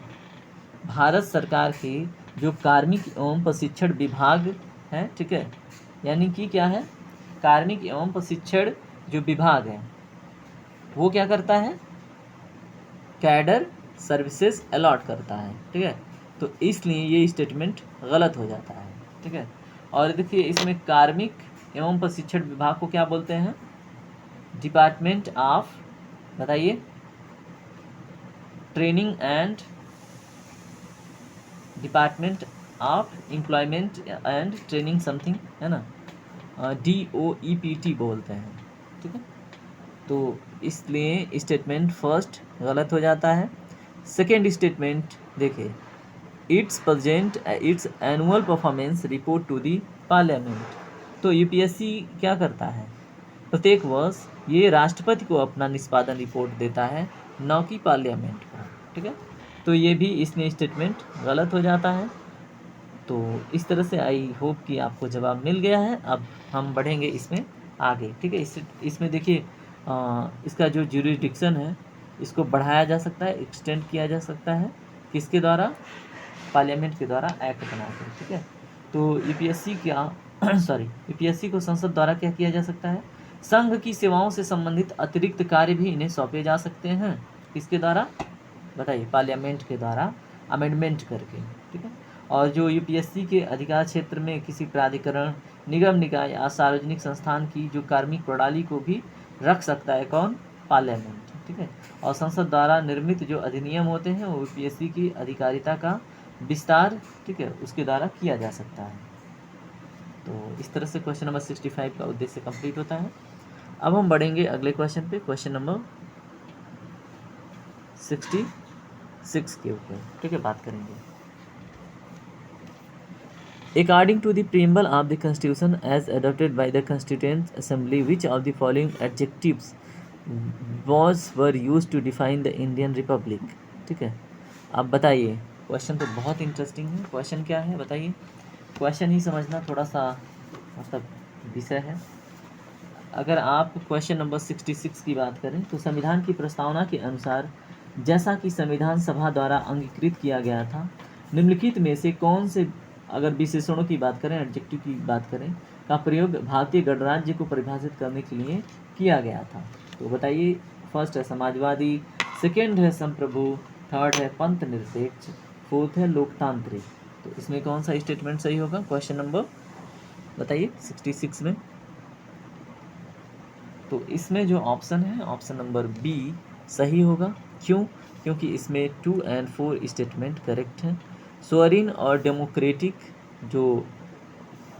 भारत सरकार के जो कार्मिक एवं प्रशिक्षण विभाग है। ठीक है, यानी कि क्या है, कार्मिक एवं प्रशिक्षण जो विभाग है वो क्या करता है, कैडर सर्विसेज अलॉट करता है। ठीक है, तो इसलिए ये स्टेटमेंट गलत हो जाता है। ठीक है, और देखिए इसमें कार्मिक एवं प्रशिक्षण विभाग को क्या बोलते हैं, डिपार्टमेंट ऑफ, बताइए, training and, department of employment and training something है ना, DOEPT बोलते हैं। ठीक है, तो इसलिए स्टेटमेंट फर्स्ट गलत हो जाता है। सेकेंड स्टेटमेंट देखिए, its present its annual performance report to the parliament. तो यूपीएससी क्या करता है, प्रत्येक वर्ष ये राष्ट्रपति को अपना निष्पादन रिपोर्ट देता है, न कि पार्लियामेंट को। ठीक है, तो ये भी इसमें स्टेटमेंट गलत हो जाता है। तो इस तरह से आई होप कि आपको जवाब मिल गया है। अब हम बढ़ेंगे इसमें आगे। ठीक है, इसमें देखिए इसका जो ज्यूरिडिक्शन है इसको बढ़ाया जा सकता है, एक्सटेंड किया जा सकता है, किसके द्वारा, पार्लियामेंट के द्वारा एक्ट बनाकर। ठीक है, तो यूपीएससी क्या सॉरी यूपीएससी को संसद द्वारा क्या किया जा सकता है, संघ की सेवाओं से संबंधित अतिरिक्त कार्य भी इन्हें सौंपे जा सकते हैं, किसके द्वारा, बताइए, पार्लियामेंट के द्वारा अमेंडमेंट करके। ठीक है, और जो यूपीएससी के अधिकार क्षेत्र में किसी प्राधिकरण, निगम, निकाय या सार्वजनिक संस्थान की जो कार्मिक प्रणाली को भी रख सकता है, कौन, पार्लियामेंट। ठीक है, और संसद द्वारा निर्मित जो अधिनियम होते हैं वो यूपीएससी की अधिकारिता का विस्तार, ठीक है, उसके द्वारा किया जा सकता है। तो इस तरह से क्वेश्चन नंबर 65 का उद्देश्य कंप्लीट होता है। अब हम बढ़ेंगे अगले क्वेश्चन पे, क्वेश्चन नंबर 66 के ऊपर। ठीक है, बात करेंगे। According to the preamble of the Constitution as adopted by the Constituent Assembly, which of the following adjectives were used to define the Indian Republic? ठीक है, अब बताइए, क्वेश्चन तो बहुत इंटरेस्टिंग है। क्वेश्चन क्या है बताइए, क्वेश्चन ही समझना थोड़ा सा मतलब विषय है। अगर आप क्वेश्चन नंबर 66 की बात करें तो संविधान की प्रस्तावना के अनुसार जैसा कि संविधान सभा द्वारा अंगीकृत किया गया था, निम्नलिखित में से कौन से, अगर विशेषणों की बात करें, एडजेक्टिव की बात करें, का प्रयोग भारतीय गणराज्य को परिभाषित करने के लिए किया गया था? तो बताइए, फर्स्ट है समाजवादी, सेकेंड है संप्रभु, थर्ड है पंथ निरपेक्ष, फोर्थ है लोकतांत्रिक। तो इसमें कौन सा स्टेटमेंट सही होगा, क्वेश्चन नंबर बताइए 66 में? तो इसमें जो ऑप्शन है, ऑप्शन नंबर बी सही होगा। क्यों? क्योंकि इसमें 2 और 4 स्टेटमेंट करेक्ट हैं। सोवरिन और डेमोक्रेटिक जो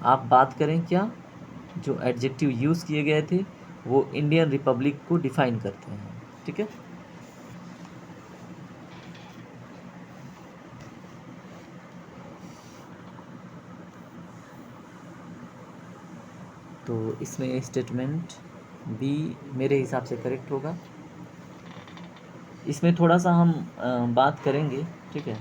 आप बात करें, क्या जो एडजेक्टिव यूज़ किए गए थे वो इंडियन रिपब्लिक को डिफाइन करते हैं। ठीक है, तो इसमें स्टेटमेंट बी मेरे हिसाब से करेक्ट होगा। इसमें थोड़ा सा हम बात करेंगे। ठीक है,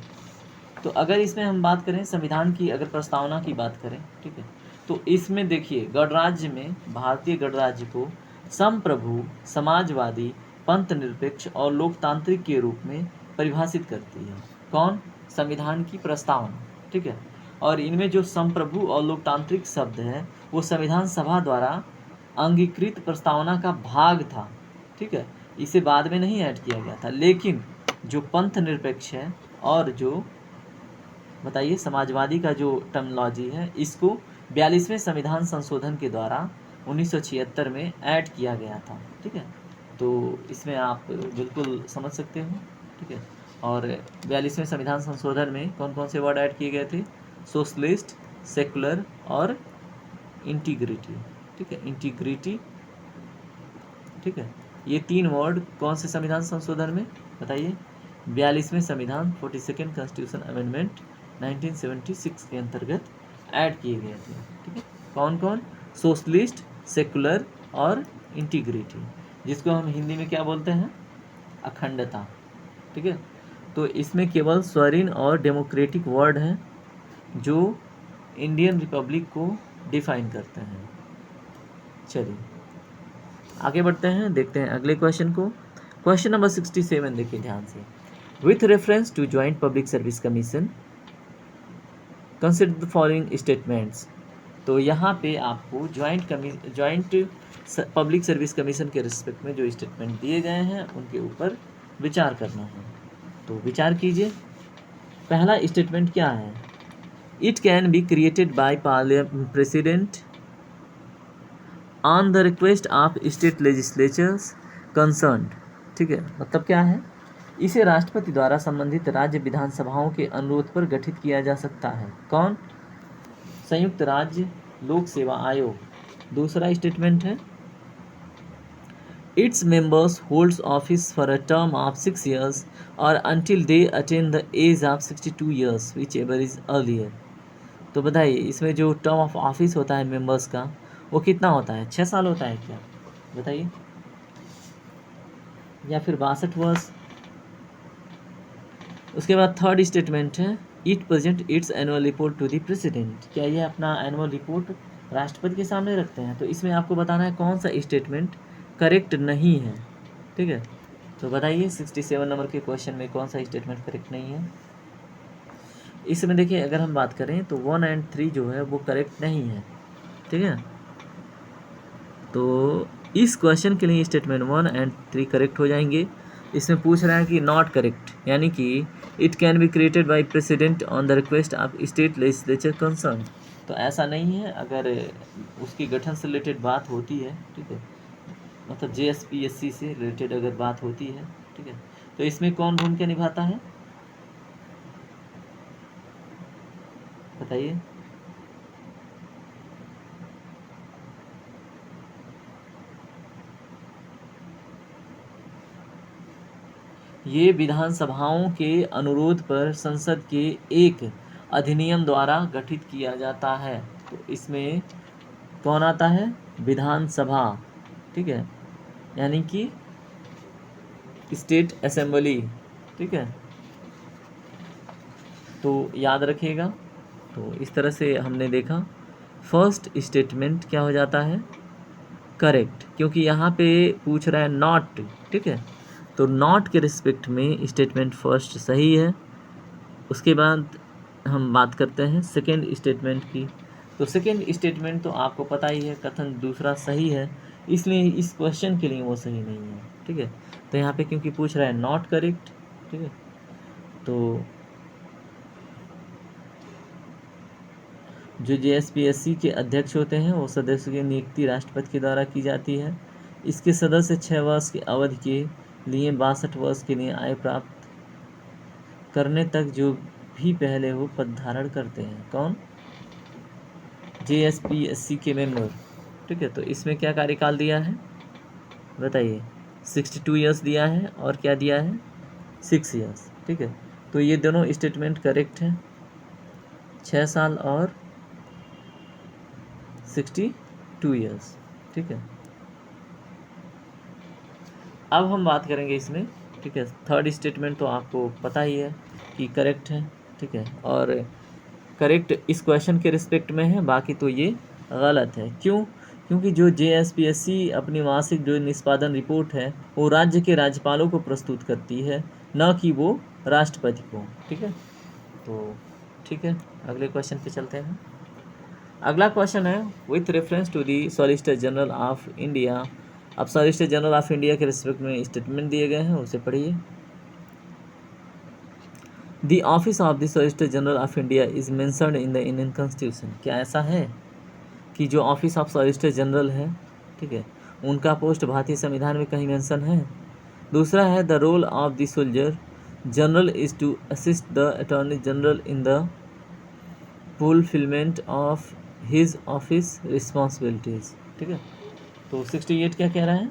तो अगर इसमें हम बात करें संविधान की, अगर प्रस्तावना की बात करें, ठीक है, तो इसमें देखिए गणराज्य में भारतीय गणराज्य को संप्रभु, समाजवादी, पंथ निरपेक्ष और लोकतांत्रिक के रूप में परिभाषित करती है। कौन? संविधान की प्रस्तावना। ठीक है, और इनमें जो संप्रभु और लोकतांत्रिक शब्द है वो संविधान सभा द्वारा अंगीकृत प्रस्तावना का भाग था। ठीक है, इसे बाद में नहीं ऐड किया गया था। लेकिन जो पंथ निरपेक्ष है और जो बताइए समाजवादी का जो टर्मिनोलॉजी है, इसको 42वें संविधान संशोधन के द्वारा 1976 में ऐड किया गया था। ठीक है, तो इसमें आप बिल्कुल समझ सकते हो। ठीक है, और 42वें संविधान संशोधन में कौन कौन से वर्ड ऐड किए गए थे? सोशलिस्ट, सेकुलर और इंटीग्रिटी। ठीक है, इंटीग्रिटी। ठीक है, ये 3 वर्ड कौन से संविधान संशोधन में बताइए? 42वें संविधान 42nd कॉन्स्टिट्यूशन अमेंडमेंट 1976 के अंतर्गत ऐड किए गए थे। ठीक है, कौन कौन? सोशलिस्ट, सेकुलर और इंटीग्रिटी, जिसको हम हिंदी में क्या बोलते हैं, अखंडता। ठीक है, तो इसमें केवल स्वरीन और डेमोक्रेटिक वर्ड हैं जो इंडियन रिपब्लिक को डिफाइन करते हैं। चलिए आगे बढ़ते हैं, देखते हैं अगले क्वेश्चन को। क्वेश्चन नंबर 67 देखिए ध्यान से। With reference to joint public service commission consider the following statements. तो यहाँ पे आपको ज्वाइंट पब्लिक सर्विस कमीशन के रिस्पेक्ट में जो स्टेटमेंट दिए गए हैं उनके ऊपर विचार करना है। तो विचार कीजिए। पहला स्टेटमेंट क्या है, it can be created by president on the request of state legislatures concerned. ठीक है, मतलब क्या है, इसे राष्ट्रपति द्वारा संबंधित राज्य विधानसभाओं के अनुरोध पर गठित किया जा सकता है। कौन, संयुक्त राज्य लोक सेवा आयोग। दूसरा स्टेटमेंट है, its members holds office for a term of 6 years और until they attain the age of 62 years whichever is earlier। तो बताइए इसमें जो टर्म ऑफ ऑफिस होता है मेंबर्स का वो कितना होता है, 6 साल होता है क्या, बताइए, या फिर 62 वर्ष। उसके बाद थर्ड स्टेटमेंट है, it present its annual report to the president. क्या ये अपना एनुअल रिपोर्ट राष्ट्रपति के सामने रखते हैं। तो इसमें आपको बताना है कौन सा स्टेटमेंट करेक्ट नहीं है। ठीक है, तो बताइए 67 नंबर के क्वेश्चन में कौन सा स्टेटमेंट करेक्ट नहीं है। इसमें देखिए अगर हम बात करें तो 1 और 3 जो है वो करेक्ट नहीं है। ठीक है, तो इस क्वेश्चन के लिए स्टेटमेंट 1 और 3 करेक्ट हो जाएंगे। इसमें पूछ रहा है कि नॉट करेक्ट, यानी कि it can be created by president on the request of state legislature concern. तो ऐसा नहीं है, अगर उसकी गठन से रिलेटेड बात होती है, ठीक है, मतलब JSPSC से रिलेटेड अगर बात होती है, ठीक है, तो इसमें कौन भूमिका निभाता है, बताइए। ये विधानसभाओं के अनुरोध पर संसद के एक अधिनियम द्वारा गठित किया जाता है। तो इसमें कौन आता है, विधानसभा। ठीक है, यानी कि स्टेट असेंबली। ठीक है, तो याद रखिएगा। तो इस तरह से हमने देखा फर्स्ट स्टेटमेंट क्या हो जाता है, करेक्ट, क्योंकि यहाँ पे पूछ रहा है नॉट। ठीक है, तो नॉट के रिस्पेक्ट में स्टेटमेंट फर्स्ट सही है। उसके बाद हम बात करते हैं सेकेंड स्टेटमेंट की। तो सेकेंड स्टेटमेंट तो आपको पता ही है, कथन दूसरा सही है, इसलिए इस क्वेश्चन के लिए वो सही नहीं है। ठीक है, तो यहाँ पे क्योंकि पूछ रहा है नॉट करेक्ट। ठीक है, तो जो JSPSC के अध्यक्ष होते हैं वो सदस्य की नियुक्ति राष्ट्रपति के द्वारा की जाती है। इसके सदस्य 6 वर्ष की अवधि के लिए 62 वर्ष के लिए आयु प्राप्त करने तक जो भी पहले वो पद धारण करते हैं। कौन, JSPSC के मेंबर। ठीक है, तो इसमें क्या कार्यकाल दिया है, बताइए, 62 ईयर्स दिया है और क्या दिया है, 6 ईयर्स। ठीक है, तो ये दोनों स्टेटमेंट करेक्ट हैं, 6 साल और 62 ईयर्स। ठीक है, अब हम बात करेंगे इसमें। ठीक है, थर्ड स्टेटमेंट तो आपको पता ही है कि करेक्ट है। ठीक है, और करेक्ट इस क्वेश्चन के रिस्पेक्ट में है, बाकी तो ये गलत है। क्यों, क्योंकि जो JSPSC अपनी मासिक जो निष्पादन रिपोर्ट है वो राज्य के राज्यपालों को प्रस्तुत करती है, न कि वो राष्ट्रपति को। ठीक है, तो ठीक है, अगले क्वेश्चन पे चलते हैं। अगला क्वेश्चन है, with reference to the solicitor general of India. अब सॉलिसिटर जनरल ऑफ इंडिया के रिस्पेक्ट में स्टेटमेंट दिए गए हैं, उसे पढ़िए। The office of the solicitor general of India is mentioned in the Indian constitution. क्या ऐसा है कि जो ऑफिस ऑफ सॉलिसिटर जनरल है, ठीक है, उनका पोस्ट भारतीय संविधान में कहीं मेंशन है। दूसरा है, the role of the soldier general is to assist the attorney general in the fulfilment of his office responsibilities. ठीक है, तो 68 क्या कह रहा है,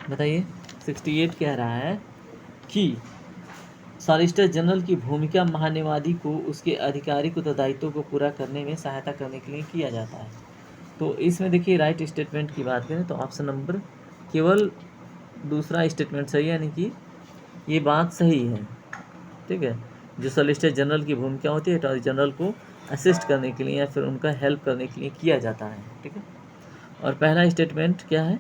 बताइए। 68 कह रहा है कि सॉलिसिटर जनरल की भूमिका महान्यायवादी को उसके आधिकारिक उत्तरदायित्वों को पूरा करने में सहायता करने के लिए किया जाता है। तो इसमें देखिए राइट स्टेटमेंट की बात करें तो ऑप्शन नंबर केवल दूसरा स्टेटमेंट सही है, यानी कि ये बात सही है। ठीक है, जो सॉलिसिटर जनरल की भूमिका होती है अटॉर्नी जनरल को असिस्ट करने के लिए या फिर उनका हेल्प करने के लिए किया जाता है। ठीक है, और पहला स्टेटमेंट क्या है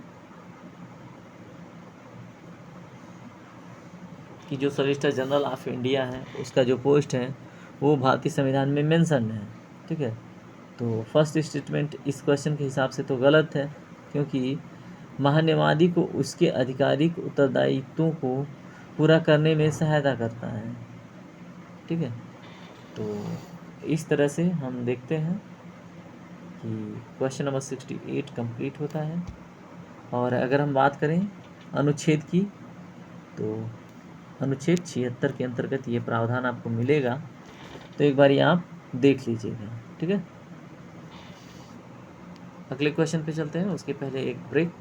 कि जो सॉलिसिटर जनरल ऑफ इंडिया है उसका जो पोस्ट है वो भारतीय संविधान में मेंशन है। ठीक है, तो फर्स्ट स्टेटमेंट इस क्वेश्चन के हिसाब से तो गलत है, क्योंकि महान्यायवादी को उसके आधिकारिक उत्तरदायित्वों को पूरा करने में सहायता करता है। ठीक है, तो इस तरह से हम देखते हैं कि क्वेश्चन नंबर 68 कंप्लीट होता है। और अगर हम बात करें अनुच्छेद की, तो अनुच्छेद 76 के अंतर्गत ये प्रावधान आपको मिलेगा, तो एक बार आप देख लीजिएगा। ठीक है, अगले क्वेश्चन पे चलते हैं, उसके पहले एक ब्रेक।